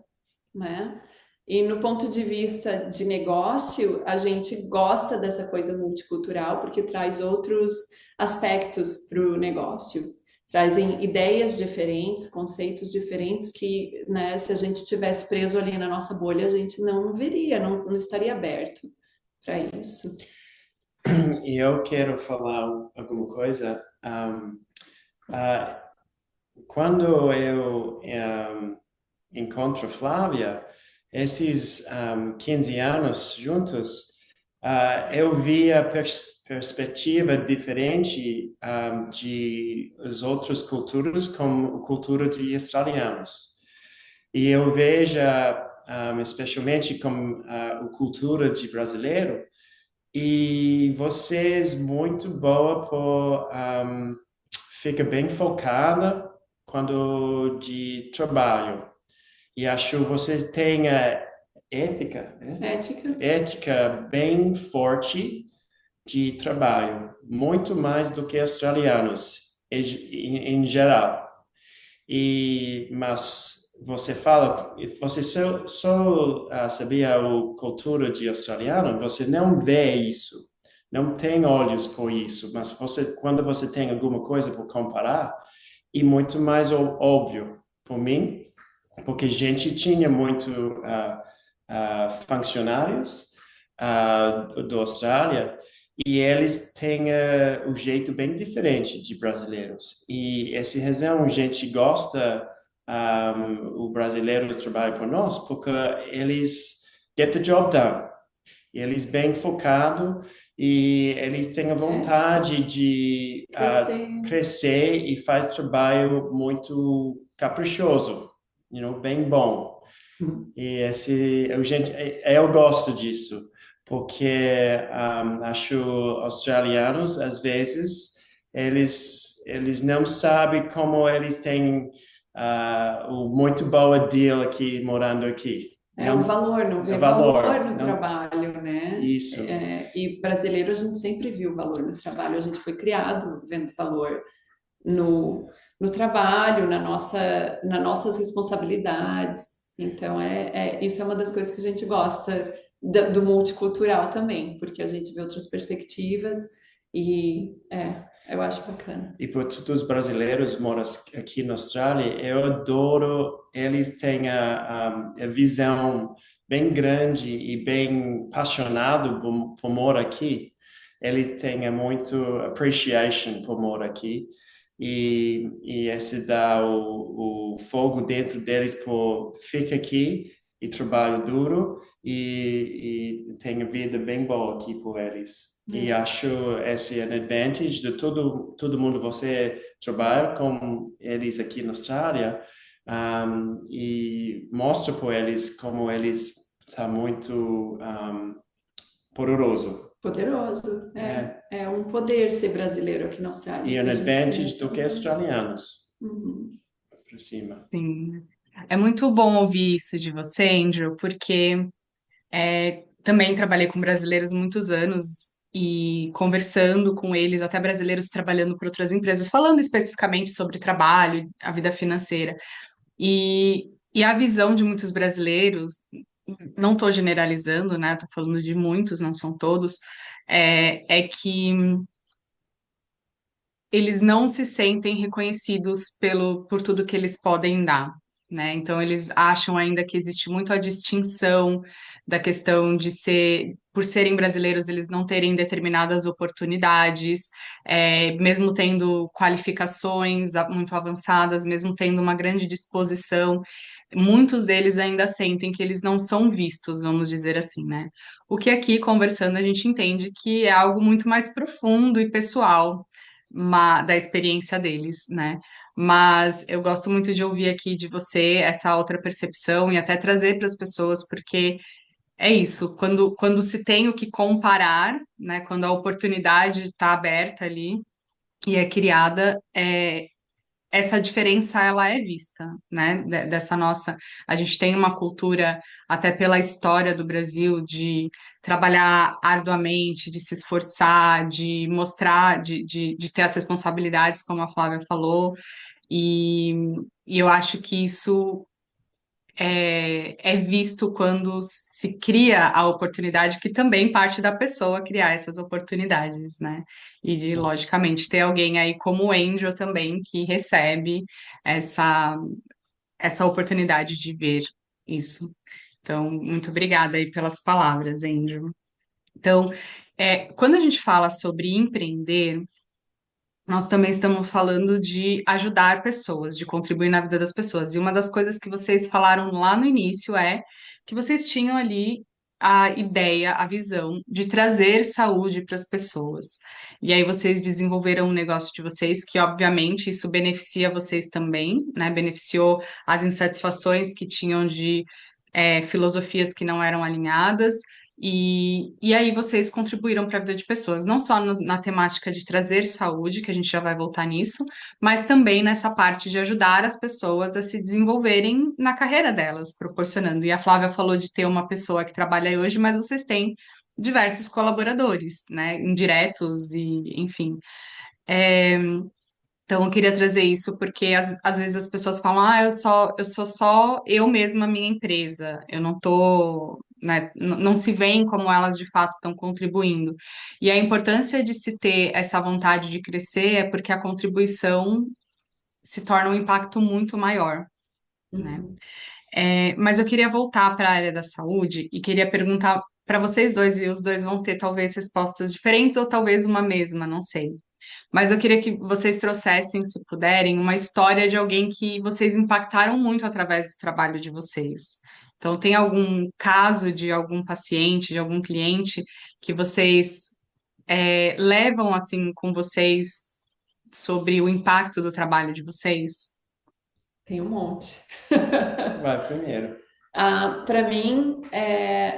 né? E no ponto de vista de negócio, a gente gosta dessa coisa multicultural porque traz outros aspectos para o negócio, trazem ideias diferentes, conceitos diferentes que, né, se a gente tivesse preso ali na nossa bolha, a gente não veria, não estaria aberto para isso. E eu quero falar alguma coisa. Ah, quando eu encontro Flávia, esses 15 anos juntos, eu vi a perspectiva diferente de as outras culturas, como a cultura de australianos. E eu vejo, especialmente com a cultura de brasileiro, e vocês muito boa por fica bem focada quando de trabalho. E acho que vocês têm a ética, né? Ética. Ética bem forte de trabalho, muito mais do que australianos em geral. Mas você fala, você só sabia a cultura de australiano, você não vê isso, não tem olhos por isso, mas quando você tem alguma coisa para comparar, e muito mais óbvio por mim, porque a gente tinha muito funcionários da Austrália e eles têm o jeito bem diferente de brasileiros. E essa razão a gente gosta o brasileiro trabalha por nós porque eles get the job done. Eles bem focado e eles têm a vontade de Crescer. crescer e faz trabalho muito caprichoso, bem bom. E eu gosto disso, porque acho australianos, às vezes, eles não sabem como eles têm o muito boa deal aqui, morando aqui. É o valor, não vê É valor valor, no não, trabalho, né? isso. E brasileiro a gente sempre viu valor no trabalho, a gente foi criado vendo valor no trabalho, nas nossas responsabilidades. Então, isso é uma das coisas que a gente gosta do multicultural também, porque a gente vê outras perspectivas e eu acho bacana. E para todos os brasileiros que moram aqui na Austrália, eu adoro, eles têm a visão bem grande e bem apaixonado por morar aqui. Eles têm muito appreciation por morar aqui. E esse dá o fogo dentro deles por fica aqui e trabalho duro e tem a vida bem boa aqui por eles. E acho esse é um advantage de todo mundo você trabalha com eles aqui na Austrália e mostra para eles como eles são muito poderoso. Poderoso, é um poder ser brasileiro aqui na Austrália. E um A gente tem advantage essa do que visão. australianos, Uhum. por cima. Sim. É muito bom ouvir isso de você, Andrew, porque também trabalhei com brasileiros muitos anos e conversando com eles, até brasileiros trabalhando para outras empresas, falando especificamente sobre trabalho, a vida financeira. E a visão de muitos brasileiros, não estou generalizando, né? Estou falando de muitos, não são todos, é que eles não se sentem reconhecidos por tudo que eles podem dar, né? Então eles acham ainda que existe muito a distinção da questão de por serem brasileiros, eles não terem determinadas oportunidades, mesmo tendo qualificações muito avançadas, mesmo tendo uma grande disposição. Muitos deles ainda sentem que eles não são vistos, vamos dizer assim, né? O que aqui, conversando, a gente entende que é algo muito mais profundo e pessoal da experiência deles, né? Mas eu gosto muito de ouvir aqui de você essa outra percepção e até trazer para as pessoas, porque é isso, quando se tem o que comparar, né? Quando a oportunidade está aberta ali e é criada, essa diferença ela é vista, né? Dessa nossa, a gente tem uma cultura até pela história do Brasil de trabalhar arduamente, de se esforçar, de mostrar, de ter as responsabilidades, como a Flávia falou, e, e eu acho que isso é visto quando se cria a oportunidade, que também parte da pessoa criar essas oportunidades, né? E de, logicamente, ter alguém aí como o Angel também que recebe essa, essa oportunidade de ver isso. Então, muito obrigada aí pelas palavras, Angel. Então, quando a gente fala sobre empreender, nós também estamos falando de ajudar pessoas, de contribuir na vida das pessoas. E uma das coisas que vocês falaram lá no início é que vocês tinham ali a ideia, a visão de trazer saúde para as pessoas. E aí vocês desenvolveram um negócio de vocês que, obviamente, isso beneficia vocês também, né? Beneficiou as insatisfações que tinham de filosofias que não eram alinhadas. E aí vocês contribuíram para a vida de pessoas, não só na temática de trazer saúde, que a gente já vai voltar nisso, mas também nessa parte de ajudar as pessoas a se desenvolverem na carreira delas, proporcionando. E a Flávia falou de ter uma pessoa que trabalha aí hoje, mas vocês têm diversos colaboradores, né, indiretos e, enfim. Então, eu queria trazer isso porque às vezes as pessoas falam, eu sou só eu mesma minha empresa, eu não tô, né, não se veem como elas de fato estão contribuindo. E a importância de se ter essa vontade de crescer é porque a contribuição se torna um impacto muito maior, né? Uhum. Mas eu queria voltar para a área da saúde e queria perguntar para vocês dois, e os dois vão ter talvez respostas diferentes ou talvez uma mesma, não sei. Mas eu queria que vocês trouxessem, se puderem, uma história de alguém que vocês impactaram muito através do trabalho de vocês. Então, tem algum caso de algum paciente, de algum cliente que vocês levam assim com vocês sobre o impacto do trabalho de vocês? Tem um monte. Vai primeiro. Para mim,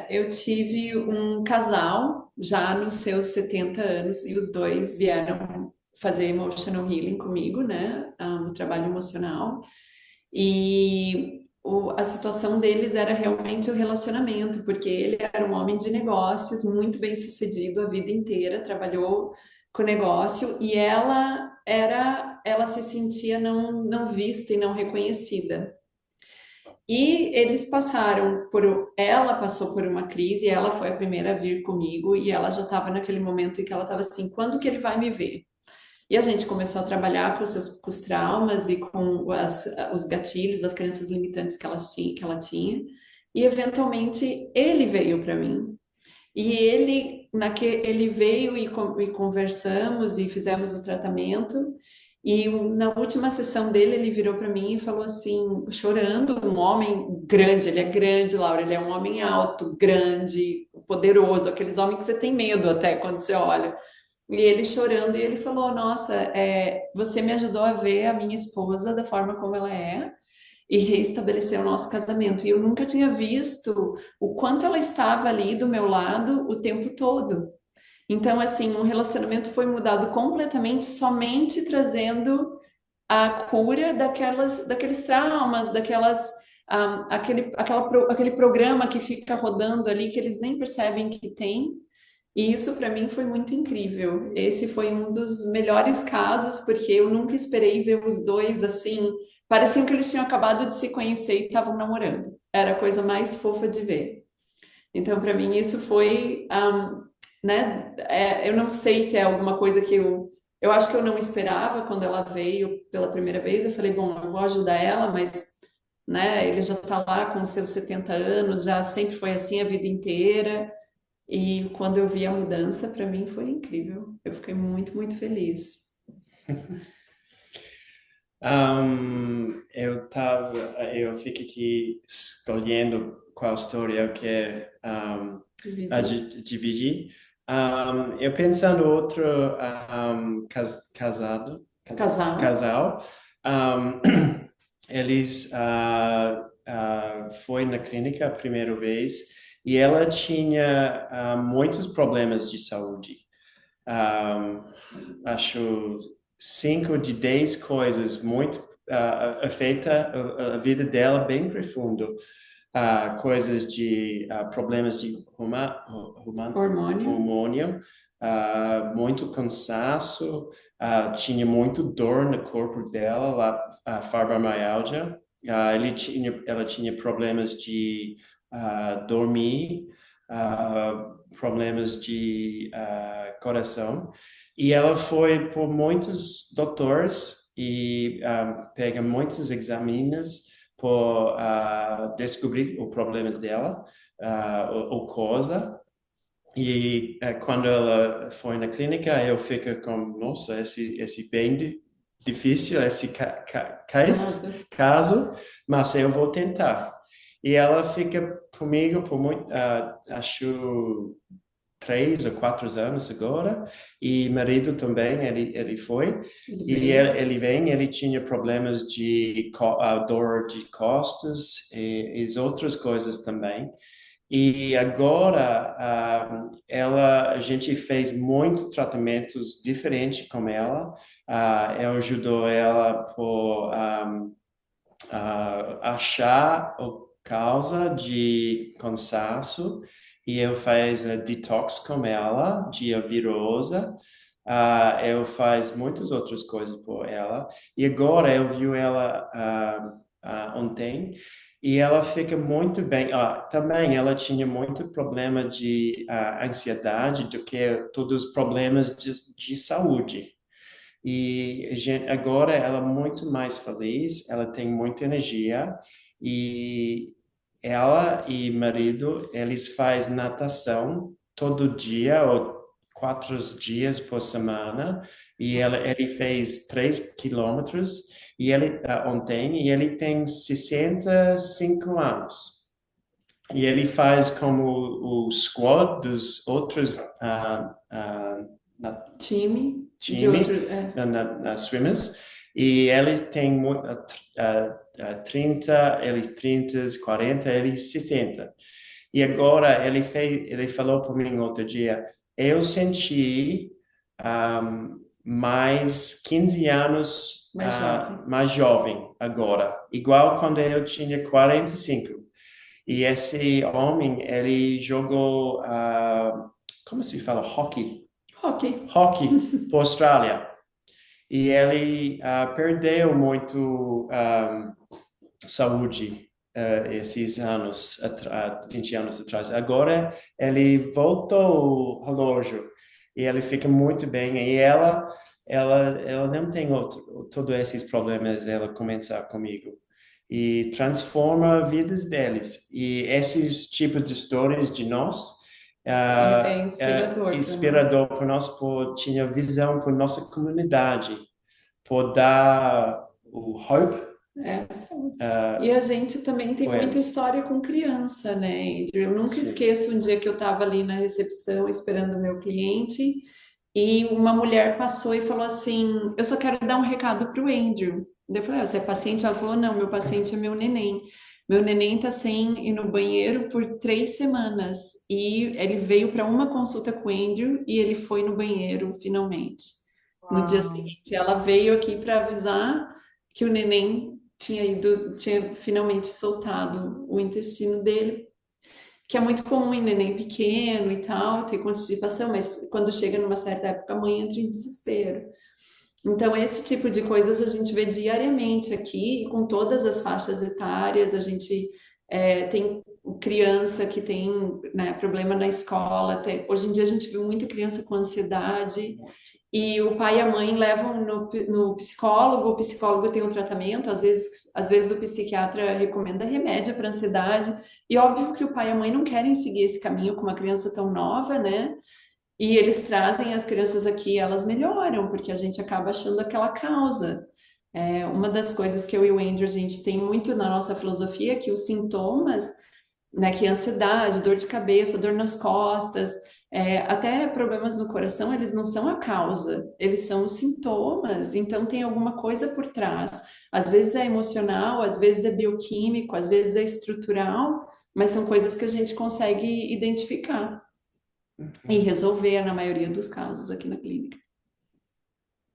eu tive um casal já nos seus 70 anos e os dois vieram fazer emotional healing comigo, né? Um trabalho emocional. E a situação deles era realmente o relacionamento, porque ele era um homem de negócios, muito bem sucedido a vida inteira, trabalhou com negócio, e ela se sentia não vista e não reconhecida. E eles ela passou por uma crise, ela foi a primeira a vir comigo e ela já estava naquele momento em que ela estava assim, quando que ele vai me ver? E a gente começou a trabalhar com os traumas e com os gatilhos, as crenças limitantes que ela tinha. E eventualmente ele veio para mim. E ele veio e conversamos e fizemos o tratamento. E na última sessão dele, ele virou para mim e falou assim, chorando, um homem grande, ele é grande, Laura, ele é um homem alto, grande, poderoso, aqueles homens que você tem medo até quando você olha. E ele chorando, e ele falou: Nossa, você me ajudou a ver a minha esposa da forma como ela é e reestabelecer o nosso casamento. E eu nunca tinha visto o quanto ela estava ali do meu lado o tempo todo. Então, assim, um relacionamento foi mudado completamente somente trazendo a cura daqueles traumas, aquele programa que fica rodando ali que eles nem percebem que tem. E isso para mim foi muito incrível. Esse foi um dos melhores casos, porque eu nunca esperei ver os dois assim. Parecia que eles tinham acabado de se conhecer e estavam namorando. Era a coisa mais fofa de ver. Então, para mim, isso foi, né? Eu não sei se é alguma coisa que eu acho que eu não esperava quando ela veio pela primeira vez. Eu falei, bom, eu vou ajudar ela, mas, né? Ele já está lá com os seus 70 anos, já sempre foi assim a vida inteira. E quando eu vi a mudança, para mim foi incrível. Eu fiquei muito, muito feliz. Eu fico aqui escolhendo qual história eu quero dividir. Eu pensando outro casado, Casal. casal, eles foi na clínica a primeira vez e ela tinha muitos problemas de saúde. Acho 5 de 10 coisas muito afeta a vida dela bem profundo. Coisas de problemas de Hormônio. hormônio, muito cansaço, tinha muito dor no corpo dela, a fibromialgia. Ela tinha problemas de dormir, problemas de coração. E ela foi por muitos doutores e pega muitos exames por descobrir os problemas dela, ou causa. E quando ela foi na clínica, eu fico com, nossa, esse bem difícil, esse caso, mas eu vou tentar. E ela fica comigo por muito, acho 3 ou 4 anos agora, e marido também, ele foi, Ele e veio. ele vem, ele tinha problemas de dor de costas e as outras coisas também. E agora, a gente fez muitos tratamentos diferentes com ela. Eu ajudou ela por achar a causa de cansaço e eu fiz a detox com ela, de virosa. Eu faz muitas outras coisas por ela. E agora eu vi ela ontem e ela fica muito bem. Também ela tinha muito problema de ansiedade do que todos os problemas de saúde. E agora ela é muito mais feliz, ela tem muita energia e ela e marido, eles fazem natação todo dia ou 4 dias por semana e ele fez 3 km e ele ontem e ele tem 65 anos. E ele faz como o squad dos outros na Time de outro. time, nas swimmers, e eles têm 30, eles 30, 40, eles 60. E agora ele falou para mim outro dia, eu senti mais 15 anos Mais jovem. mais jovem agora, igual quando eu tinha 45. E esse homem, ele jogou, como se fala, hockey? Ok. Hockey para a Austrália. E ele perdeu muito saúde esses anos, 20 anos atrás. Agora ele voltou ao relógio e ele fica muito bem. E ela não tem todos esses problemas, ela começa comigo. E transforma vidas deles. E esses tipos de histórias de nós É inspirador para nós. inspirador para nós, por tinha visão para nossa comunidade, por dar o hope É, sim. E a gente também tem com muita eles. história com criança, né, Andrew? Eu nunca Sim. esqueço um dia que eu estava ali na recepção esperando o meu cliente e uma mulher passou e falou assim: Eu só quero dar um recado para o Andrew. Daí eu falei: Você é paciente? Ela falou: Não, meu paciente é meu neném. Meu neném está sem ir no banheiro por 3 semanas e ele veio para uma consulta com o Andrew e ele foi no banheiro finalmente. No dia Uau. seguinte, ela veio aqui para avisar que o neném tinha finalmente soltado o intestino dele, que é muito comum em neném pequeno e tal, ter constipação, mas quando chega numa certa época, a mãe entra em desespero. Então, esse tipo de coisas a gente vê diariamente aqui, com todas as faixas etárias, a gente tem criança que tem, né, problema na escola, hoje em dia a gente vê muita criança com ansiedade, e o pai e a mãe levam no psicólogo, o psicólogo tem um tratamento, às vezes o psiquiatra recomenda remédio para ansiedade, e óbvio que o pai e a mãe não querem seguir esse caminho com uma criança tão nova, né? E eles trazem as crianças aqui, elas melhoram, porque a gente acaba achando aquela causa. Uma das coisas que eu e o Andrew, a gente tem muito na nossa filosofia é que os sintomas, né, que é ansiedade, dor de cabeça, dor nas costas, até problemas no coração, eles não são a causa, eles são os sintomas, então tem alguma coisa por trás. Às vezes é emocional, às vezes é bioquímico, às vezes é estrutural, mas são coisas que a gente consegue identificar e resolver na maioria dos casos aqui na clínica.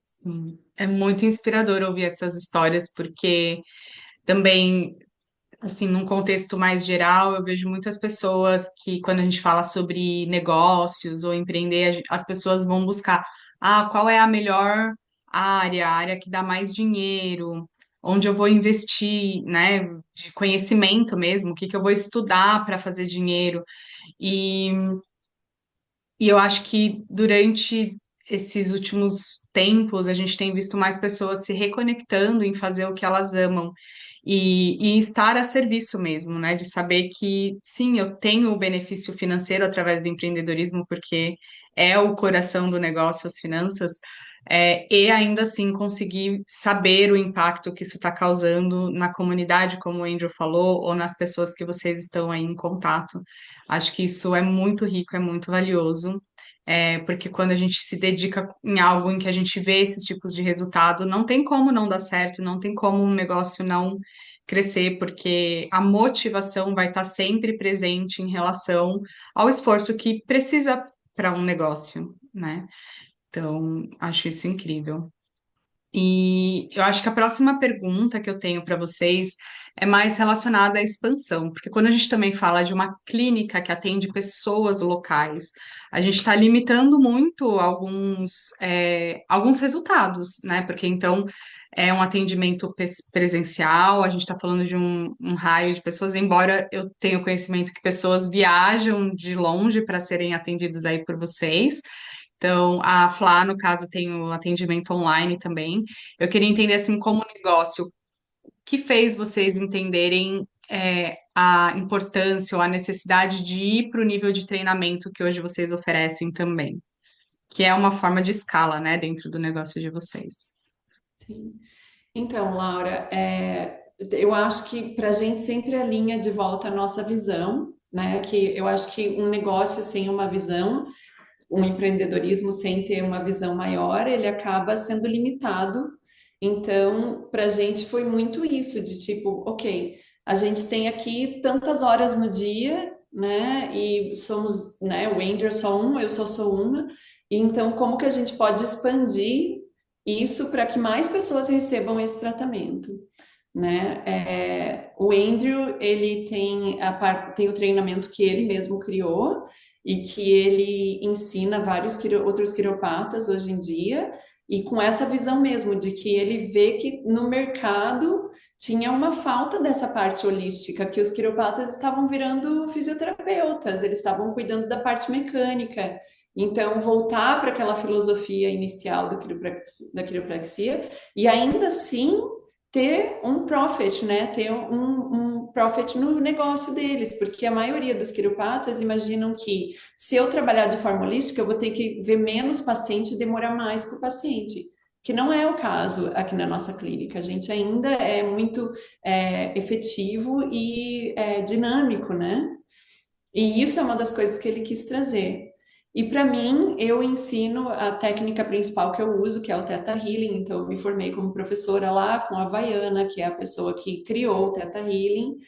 Sim. É muito inspirador ouvir essas histórias, porque também, assim, num contexto mais geral, eu vejo muitas pessoas que, quando a gente fala sobre negócios ou empreender, as pessoas vão buscar, qual é a melhor área, a área que dá mais dinheiro, onde eu vou investir, né, de conhecimento mesmo, o que que eu vou estudar para fazer dinheiro. E, e eu acho que durante esses últimos tempos, a gente tem visto mais pessoas se reconectando em fazer o que elas amam e estar a serviço mesmo, né? De saber que, sim, eu tenho o benefício financeiro através do empreendedorismo, porque é o coração do negócio, as finanças, e ainda assim conseguir saber o impacto que isso está causando na comunidade, como o Andrew falou, ou nas pessoas que vocês estão aí em contato. Acho que isso é muito rico, é muito valioso. Porque quando a gente se dedica em algo em que a gente vê esses tipos de resultado, não tem como não dar certo, não tem como um negócio não crescer, porque a motivação vai estar sempre presente em relação ao esforço que precisa para um negócio, né? Então, acho isso incrível. E eu acho que a próxima pergunta que eu tenho para vocês é mais relacionada à expansão, porque quando a gente também fala de uma clínica que atende pessoas locais, a gente está limitando muito alguns resultados, né? Porque então é um atendimento presencial, a gente está falando de um raio de pessoas, embora eu tenha o conhecimento que pessoas viajam de longe para serem atendidos aí por vocês. Então, a Flá, no caso, tem o atendimento online também. Eu queria entender, assim, como negócio, o que fez vocês entenderem a importância ou a necessidade de ir para o nível de treinamento que hoje vocês oferecem também, que é uma forma de escala, né, dentro do negócio de vocês. Sim. Então, Laura, eu acho que para a gente sempre alinha de volta a nossa visão, né? Que eu acho que um negócio sem uma visão, um empreendedorismo sem ter uma visão maior, ele acaba sendo limitado. Então, para a gente foi muito isso, de tipo, ok, a gente tem aqui tantas horas no dia, né? E somos, né? O Andrew é só um, eu só sou uma. E então, como que a gente pode expandir isso para que mais pessoas recebam esse tratamento? Né? O Andrew, ele tem, tem o treinamento que ele mesmo criou e que ele ensina vários outros quiropatas hoje em dia, e com essa visão mesmo de que ele vê que no mercado tinha uma falta dessa parte holística, que os quiropatas estavam virando fisioterapeutas, eles estavam cuidando da parte mecânica. Então, voltar para aquela filosofia inicial da quiropraxia e ainda assim ter um profit, né? Ter um profit no negócio deles, porque a maioria dos quiropatas imaginam que se eu trabalhar de forma holística, eu vou ter que ver menos paciente e demorar mais com o paciente, que não é o caso aqui na nossa clínica. A gente ainda é muito efetivo e dinâmico, né? E isso é uma das coisas que ele quis trazer. E para mim, eu ensino a técnica principal que eu uso, que é o Theta Healing. Então, eu me formei como professora lá com a Vaiana, que é a pessoa que criou o Theta Healing,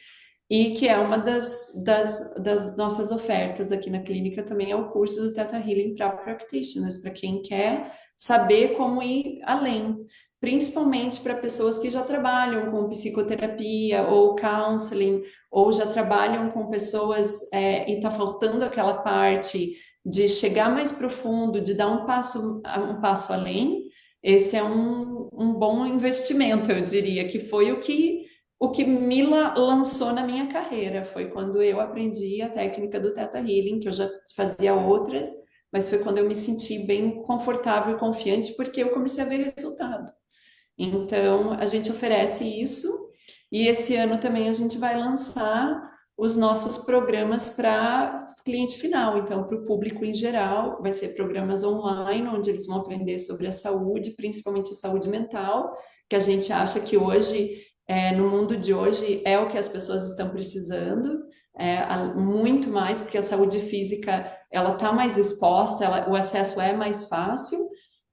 e que é uma das nossas ofertas aqui na clínica também, é o curso do Theta Healing para practitioners, para quem quer saber como ir além. Principalmente para pessoas que já trabalham com psicoterapia ou counseling, ou já trabalham com pessoas e está faltando aquela parte de chegar mais profundo, de dar um passo além. Esse é um bom investimento, eu diria, que foi o que Mila lançou na minha carreira. Foi quando eu aprendi a técnica do Theta Healing, que eu já fazia outras, mas foi quando eu me senti bem confortável e confiante, porque eu comecei a ver resultado. Então, a gente oferece isso, e esse ano também a gente vai lançar os nossos programas para cliente final, então para o público em geral, vai ser programas online, onde eles vão aprender sobre a saúde, principalmente a saúde mental, que a gente acha que hoje, no mundo de hoje, é o que as pessoas estão precisando, muito mais, porque a saúde física, ela está mais exposta, o acesso é mais fácil,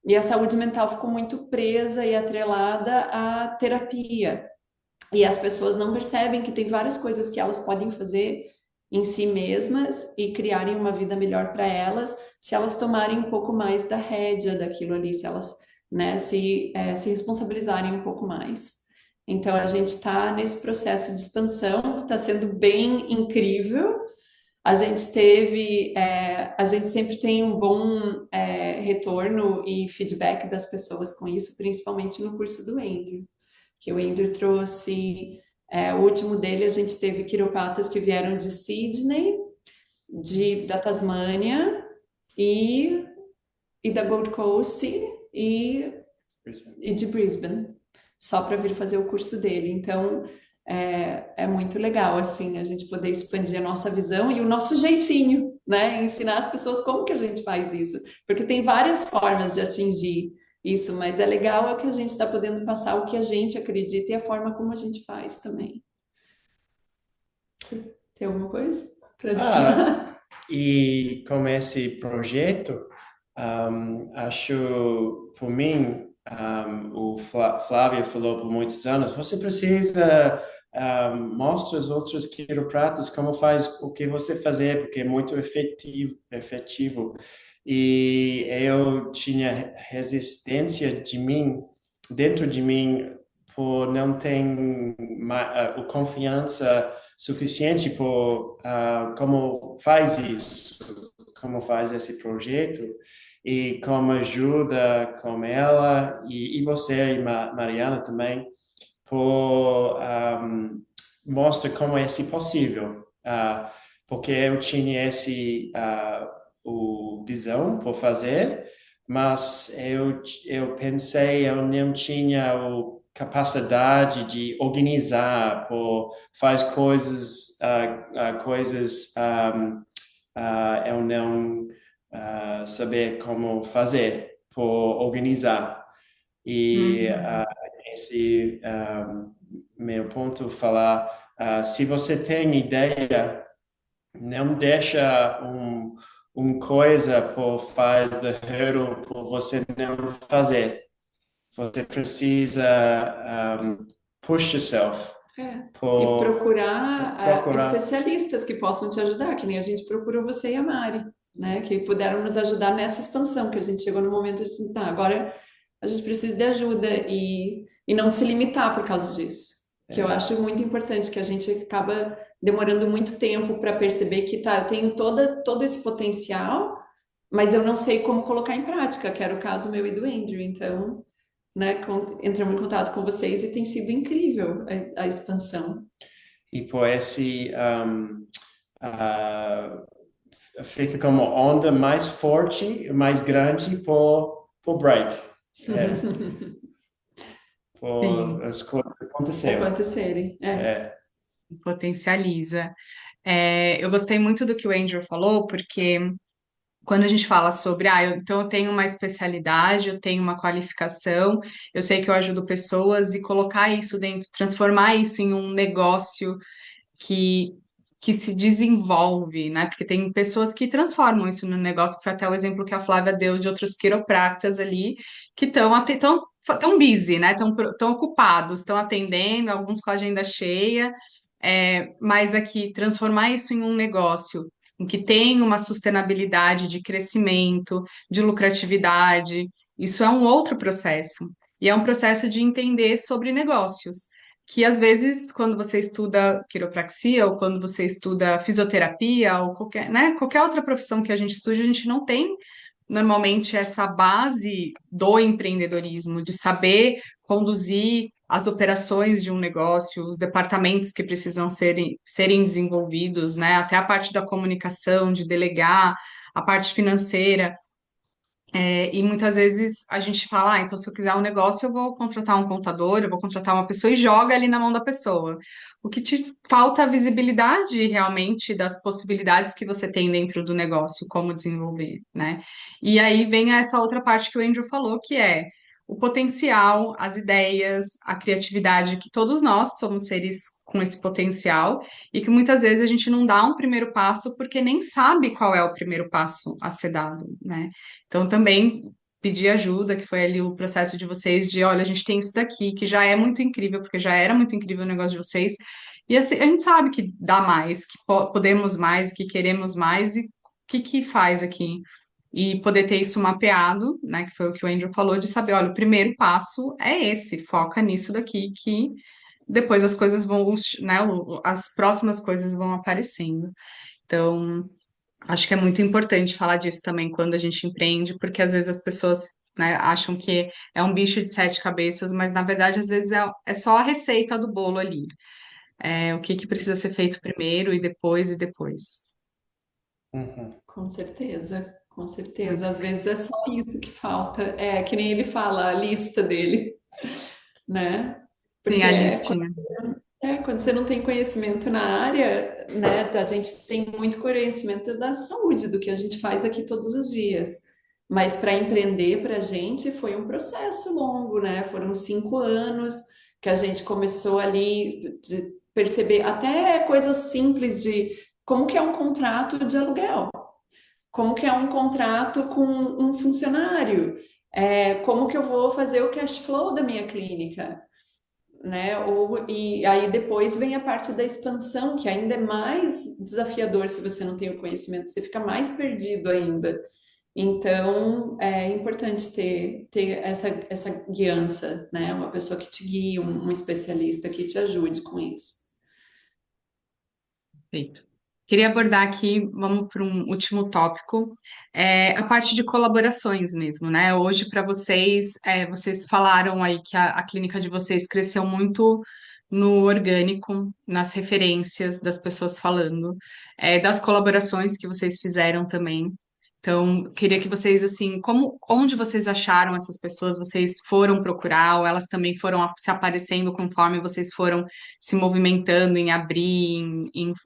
e a saúde mental ficou muito presa e atrelada à terapia. E as pessoas não percebem que tem várias coisas que elas podem fazer em si mesmas e criarem uma vida melhor para elas, se elas tomarem um pouco mais da rédea daquilo ali, se elas, né, se responsabilizarem um pouco mais. Então, a gente está nesse processo de expansão, está sendo bem incrível. A gente sempre tem um bom retorno e feedback das pessoas com isso, principalmente no curso do Andrew, que o Andrew trouxe, o último dele a gente teve quiropatas que vieram de Sydney, da Tasmânia e da Gold Coast e de Brisbane, só para vir fazer o curso dele. Então, é muito legal, assim, a gente poder expandir a nossa visão e o nosso jeitinho, né? Ensinar as pessoas como que a gente faz isso. Porque tem várias formas de atingir isso, mas é legal é que a gente está podendo passar o que a gente acredita e a forma como a gente faz também. Tem alguma coisa para Ah, adicionar? e com esse projeto, acho, por mim, o Flávio falou por muitos anos, você precisa mostrar aos outros quiropratas como faz o que você fazer, porque é muito efetivo. E eu tinha resistência dentro de mim, por não ter confiança suficiente por como faz isso, como faz esse projeto e como ajuda com ela e você e Mariana também por mostra como é possível, porque eu tinha esse o visão por fazer, mas eu pensei eu não tinha a capacidade de organizar, por faz coisas coisas eu não saber como fazer por organizar e Uhum. esse meu ponto falar, se você tem ideia, não deixa coisa por faz the hurdle por você não fazer. Você precisa push yourself É. E por procurar procurar. especialistas que possam te ajudar, que nem a gente procurou você e a Mari, né? Que puderam nos ajudar nessa expansão, que a gente chegou no momento de, tá, agora a gente precisa de ajuda e não se limitar por causa disso. Que eu É, acho muito importante, que a gente acaba demorando muito tempo para perceber que, tá, eu tenho todo esse potencial, mas eu não sei como colocar em prática, que era o caso meu e do Andrew. Então, né, entramos em contato com vocês e tem sido incrível a expansão. e por esse ah, fica como onda mais forte, mais grande por break. É, por Sim, as coisas que aconteceu. Acontecerem. É. É. potencializa. Eu gostei muito do que o Andrew falou, porque quando a gente fala sobre, então eu tenho uma especialidade, eu tenho uma qualificação, eu sei que eu ajudo pessoas e colocar isso dentro, transformar isso em um negócio que, que se desenvolve, né? Porque tem pessoas que transformam isso no negócio, que foi até o exemplo que a Flávia deu de outros quiropractas ali, que estão tão busy, né? Tão ocupados, estão atendendo, alguns com a agenda cheia, mas aqui transformar isso em um negócio em que tem uma sustentabilidade de crescimento, de lucratividade, isso é um outro processo. E é um processo de entender sobre negócios que às vezes, quando você estuda quiropraxia, ou quando você estuda fisioterapia, ou qualquer, né, qualquer outra profissão que a gente estude, a gente não tem normalmente essa base do empreendedorismo, de saber conduzir as operações de um negócio, os departamentos que precisam serem desenvolvidos, né, até a parte da comunicação, de delegar, a parte financeira. E muitas vezes a gente fala, então se eu quiser um negócio, eu vou contratar um contador, eu vou contratar uma pessoa e joga ali na mão da pessoa. O que te falta a visibilidade realmente das possibilidades que você tem dentro do negócio, como desenvolver, né? E aí vem essa outra parte que o Andrew falou, que é o potencial, as ideias, a criatividade, que todos nós somos seres com esse potencial e que muitas vezes a gente não dá um primeiro passo porque nem sabe qual é o primeiro passo a ser dado, né? Então, também pedir ajuda, que foi ali o processo de vocês, de olha, a gente tem isso daqui, que já é muito incrível, porque já era muito incrível o negócio de vocês, e assim, a gente sabe que dá mais, que podemos mais, que queremos mais, e o que que faz aqui? E poder ter isso mapeado, né, que foi o que o Andrew falou, de saber, olha, o primeiro passo é esse, foca nisso daqui, que depois as coisas vão, né, as próximas coisas vão aparecendo. Então, acho que é muito importante falar disso também quando a gente empreende, porque às vezes as pessoas, né, acham que é um bicho de sete cabeças, mas na verdade às vezes é só a receita do bolo ali. O que que precisa ser feito primeiro e depois e depois. Uhum. Com certeza, com certeza. Muito Às vezes é só isso que falta. É que nem ele fala, a lista dele, né? sim, Porque a listinha. quando você não tem conhecimento na área, né? A gente tem muito conhecimento da saúde, do que a gente faz aqui todos os dias. Mas para empreender para a gente foi um processo longo, né? Foram 5 anos que a gente começou ali de perceber até coisas simples de como que é um contrato de aluguel, como que é um contrato com um funcionário, como que eu vou fazer o cash flow da minha clínica, né? E aí depois vem a parte da expansão, que ainda é mais desafiador se você não tem o conhecimento, você fica mais perdido ainda. Então, é importante ter essa guiança, né? Uma pessoa que te guie, um especialista que te ajude com isso. Perfeito. Queria abordar aqui, vamos para um último tópico, a parte de colaborações mesmo, né? Hoje, para vocês, vocês falaram aí que a clínica de vocês cresceu muito no orgânico, nas referências das pessoas falando, das colaborações que vocês fizeram também. Então, queria que vocês, assim, onde vocês acharam essas pessoas? Vocês foram procurar, ou elas também foram se aparecendo conforme vocês foram se movimentando em abrir,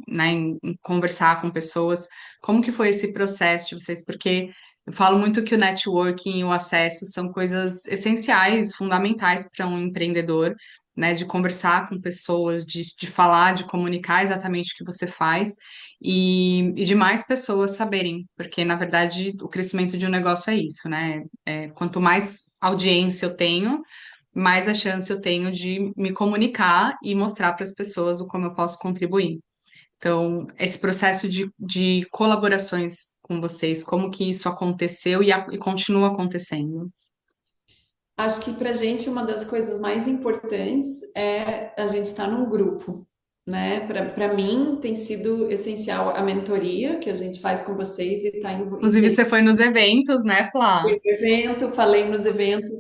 né, em conversar com pessoas. Como que foi esse processo de vocês? Porque eu falo muito que o networking e o acesso são coisas essenciais, fundamentais para um empreendedor, né, de conversar com pessoas, de falar, de comunicar exatamente o que você faz e de mais pessoas saberem, porque na verdade o crescimento de um negócio é isso, né? Quanto mais audiência eu tenho, mais a chance eu tenho de me comunicar e mostrar para as pessoas o como eu posso contribuir. Então, esse processo de colaborações com vocês, como que isso aconteceu e continua acontecendo? Acho que para a gente uma das coisas mais importantes é a gente estar num grupo, né? Para mim tem sido essencial a mentoria que a gente faz com vocês e estar Inclusive, você foi nos eventos, né, Flá? fui no evento, falei nos eventos.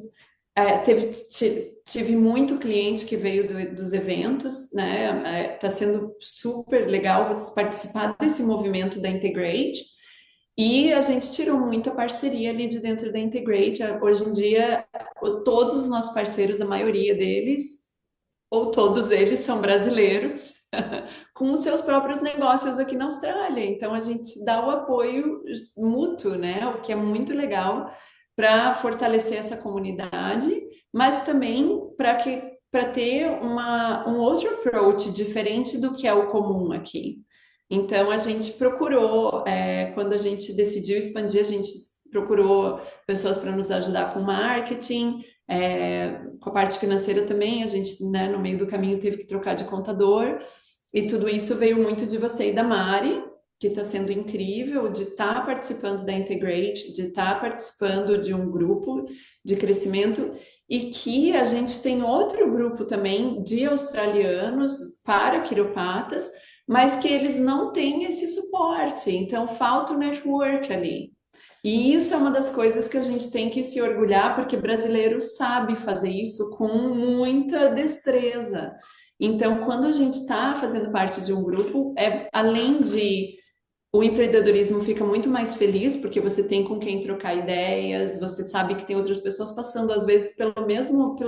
Tive muito cliente que veio dos eventos, né? Tá sendo super legal participar desse movimento da Integrate. E a gente tirou muita parceria ali de dentro da Integrate. Hoje em dia, todos os nossos parceiros, a maioria deles, ou todos eles, são brasileiros, com os seus próprios negócios aqui na Austrália. Então, a gente dá o apoio mútuo, né? O que é muito legal para fortalecer essa comunidade, mas também para ter um outro approach diferente do que é o comum aqui. Então, a gente procurou, quando a gente decidiu expandir, a gente procurou pessoas para nos ajudar com marketing, com a parte financeira também. A gente, né, no meio do caminho, teve que trocar de contador, e tudo isso veio muito de você e da Mari, que está sendo incrível, de estar participando da Integrate, de estar participando de um grupo de crescimento, e que a gente tem outro grupo também de australianos para quiropatas, mas que eles não têm esse suporte, então falta o network ali. E isso é uma das coisas que a gente tem que se orgulhar, porque brasileiro sabe fazer isso com muita destreza. Então, quando a gente está fazendo parte de um grupo, além de o empreendedorismo fica muito mais feliz, porque você tem com quem trocar ideias, você sabe que tem outras pessoas passando, às vezes, pela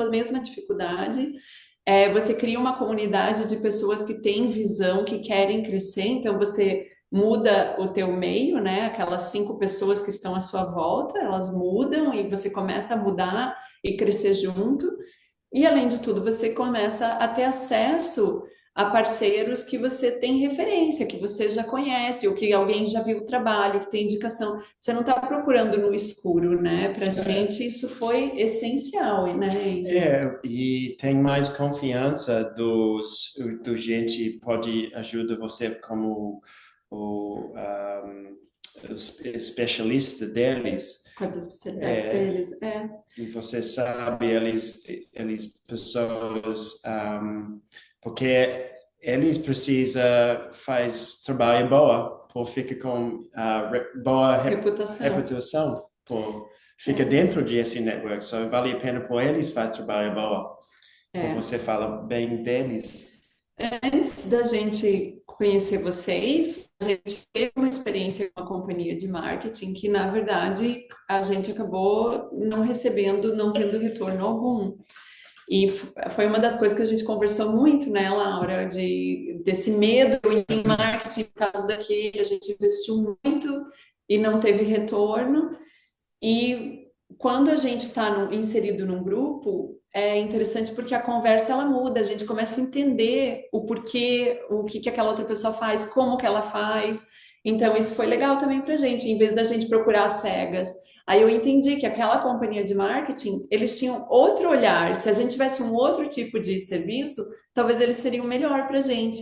mesma dificuldade. Você cria uma comunidade de pessoas que têm visão, que querem crescer, então você muda o teu meio, né? Aquelas 5 pessoas que estão à sua volta, elas mudam e você começa a mudar e crescer junto. E além de tudo, você começa a ter acesso a parceiros que você tem referência, que você já conhece, ou que alguém já viu o trabalho, que tem indicação. Você não está procurando no escuro, né? Para a gente isso foi essencial, né? E tem mais confiança do gente pode ajudar você como o especialista deles. Com as especialidades deles, E você sabe, eles pessoas, porque eles precisam faz trabalho boa, por ficar com boa reputação, por fica dentro desse network, só vale a pena por eles faz trabalho boa, por você fala bem deles. Antes da gente conhecer vocês, a gente teve uma experiência com uma companhia de marketing que, na verdade, a gente acabou não recebendo, não tendo retorno algum. E foi uma das coisas que a gente conversou muito, né, Laura, desse medo em marketing por causa daquele, a gente investiu muito e não teve retorno. E quando a gente está inserido num grupo, é interessante porque a conversa ela muda, a gente começa a entender o porquê, o que que aquela outra pessoa faz, como que ela faz. Então, isso foi legal também para a gente, em vez da gente procurar às cegas. Aí eu entendi que aquela companhia de marketing, eles tinham outro olhar. Se a gente tivesse um outro tipo de serviço, talvez eles seriam melhor para a gente.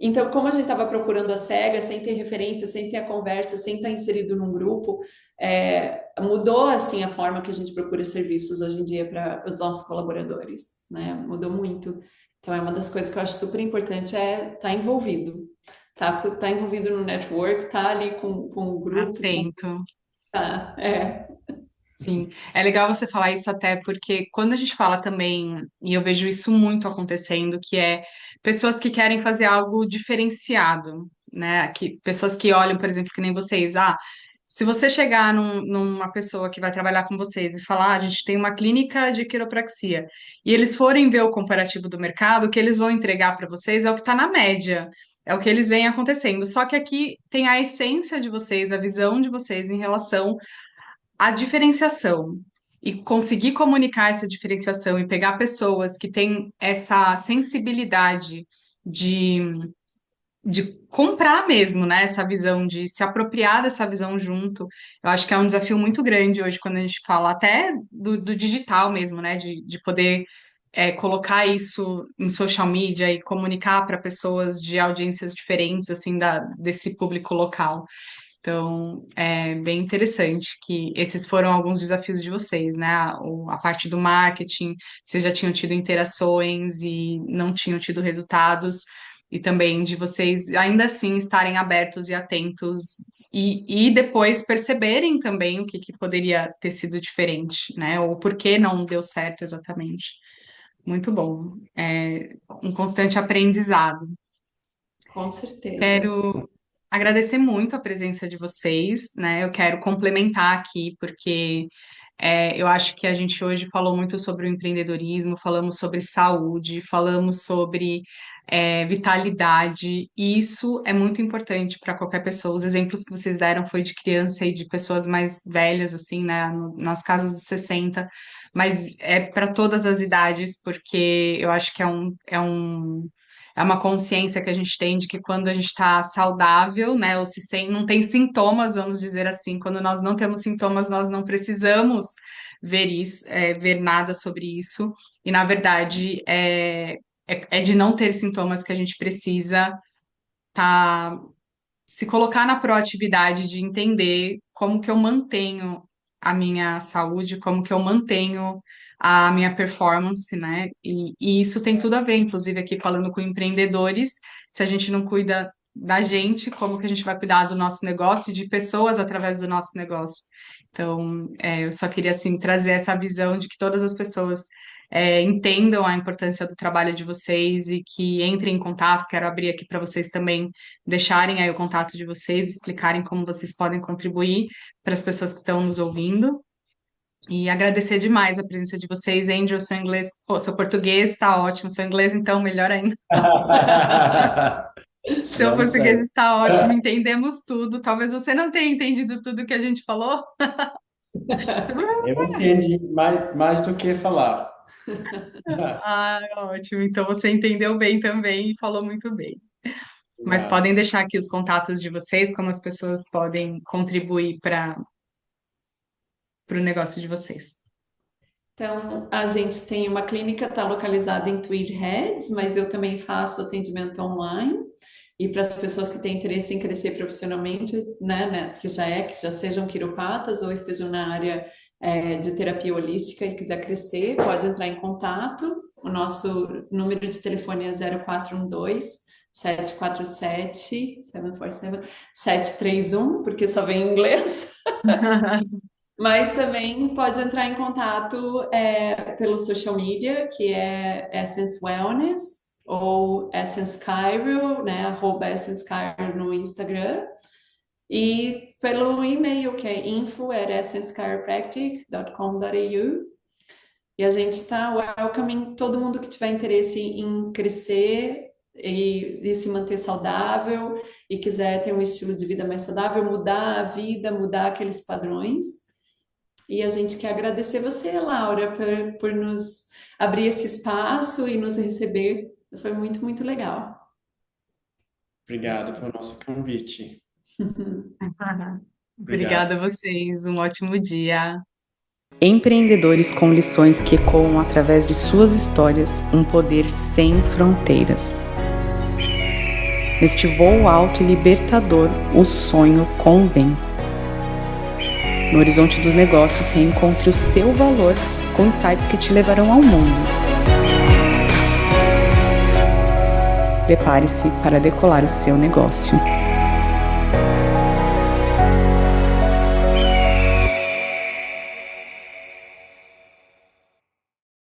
Então, como a gente estava procurando às cegas, sem ter referência, sem ter a conversa, sem estar inserido num grupo, mudou assim a forma que a gente procura serviços hoje em dia para os nossos colaboradores, né? Mudou muito. Então é uma das coisas que eu acho super importante é estar envolvido, tá envolvido no network, tá ali com o grupo, Atento. tá, Sim, é legal você falar isso até porque quando a gente fala também, e eu vejo isso muito acontecendo, que é pessoas que querem fazer algo diferenciado, né? Pessoas que olham, por exemplo, que nem vocês, se você chegar numa pessoa que vai trabalhar com vocês e falar, a gente tem uma clínica de quiropraxia, e eles forem ver o comparativo do mercado, o que eles vão entregar para vocês é o que está na média. É o que eles veem acontecendo. Só que aqui tem a essência de vocês, a visão de vocês em relação a diferenciação e conseguir comunicar essa diferenciação e pegar pessoas que têm essa sensibilidade de, de comprar mesmo, né? Essa visão, de se apropriar dessa visão junto. Eu acho que é um desafio muito grande hoje quando a gente fala até do digital mesmo, né? De poder colocar isso em social media e comunicar para pessoas de audiências diferentes, assim, desse público local. Então, é bem interessante que esses foram alguns desafios de vocês, né? A parte do marketing, vocês já tinham tido interações e não tinham tido resultados, e também de vocês ainda assim estarem abertos e atentos e depois perceberem também o que poderia ter sido diferente, né? Ou por que não deu certo exatamente. Muito bom. É um constante aprendizado. com certeza. Quero agradecer muito a presença de vocês, né? Eu quero complementar aqui, porque eu acho que a gente hoje falou muito sobre o empreendedorismo, falamos sobre saúde, falamos sobre vitalidade, e isso é muito importante para qualquer pessoa. Os exemplos que vocês deram foi de criança e de pessoas mais velhas, assim, né? Nas casas dos 60, mas é para todas as idades, porque eu acho que é uma consciência que a gente tem de que quando a gente está saudável, né, ou não tem sintomas, vamos dizer assim, quando nós não temos sintomas, nós não precisamos ver isso, ver nada sobre isso. E na verdade é de não ter sintomas que a gente precisa tá, se colocar na proatividade de entender como que eu mantenho a minha saúde, como que eu mantenho a minha performance, né? E isso tem tudo a ver, inclusive aqui falando com empreendedores, se a gente não cuida da gente, como que a gente vai cuidar do nosso negócio e de pessoas através do nosso negócio? Então, eu só queria assim trazer essa visão de que todas as pessoas entendam a importância do trabalho de vocês e que entrem em contato. Quero abrir aqui para vocês também deixarem aí o contato de vocês, explicarem como vocês podem contribuir para as pessoas que estão nos ouvindo. E agradecer demais a presença de vocês, Andrew. Seu inglês, seu português está ótimo, seu inglês, então, melhor ainda. Seu Vamos português ver. está ótimo, entendemos tudo. Talvez você não tenha entendido tudo que a gente falou. Eu entendi mais do que falar. Ah, ótimo. Então você entendeu bem também e falou muito bem. Mas Obrigado. podem deixar aqui os contatos de vocês, como as pessoas podem contribuir para o negócio de vocês. Então, a gente tem uma clínica, está localizada em Tweed Heads, mas eu também faço atendimento online. E para as pessoas que têm interesse em crescer profissionalmente, né, que já sejam quiropatas ou estejam na área de terapia holística e quiser crescer, pode entrar em contato. O nosso número de telefone é 0412 747 747 731, porque só vem em inglês. Mas também pode entrar em contato pelo social media, que é Essence Wellness ou Essence Cairo, né? @Essence Cairo no Instagram. E pelo e-mail, que é info@essencechiropractic.com.au. E a gente está welcoming todo mundo que tiver interesse em crescer e se manter saudável e quiser ter um estilo de vida mais saudável, mudar a vida, mudar aqueles padrões. E a gente quer agradecer você, Laura, por nos abrir esse espaço e nos receber. Foi muito, muito legal. Obrigado pelo nosso convite. Obrigado. Obrigada a vocês, um ótimo dia. Empreendedores com lições que ecoam através de suas histórias, um poder sem fronteiras. Neste voo alto e libertador, o sonho convém. No horizonte dos negócios, reencontre o seu valor com insights que te levarão ao mundo. Prepare-se para decolar o seu negócio.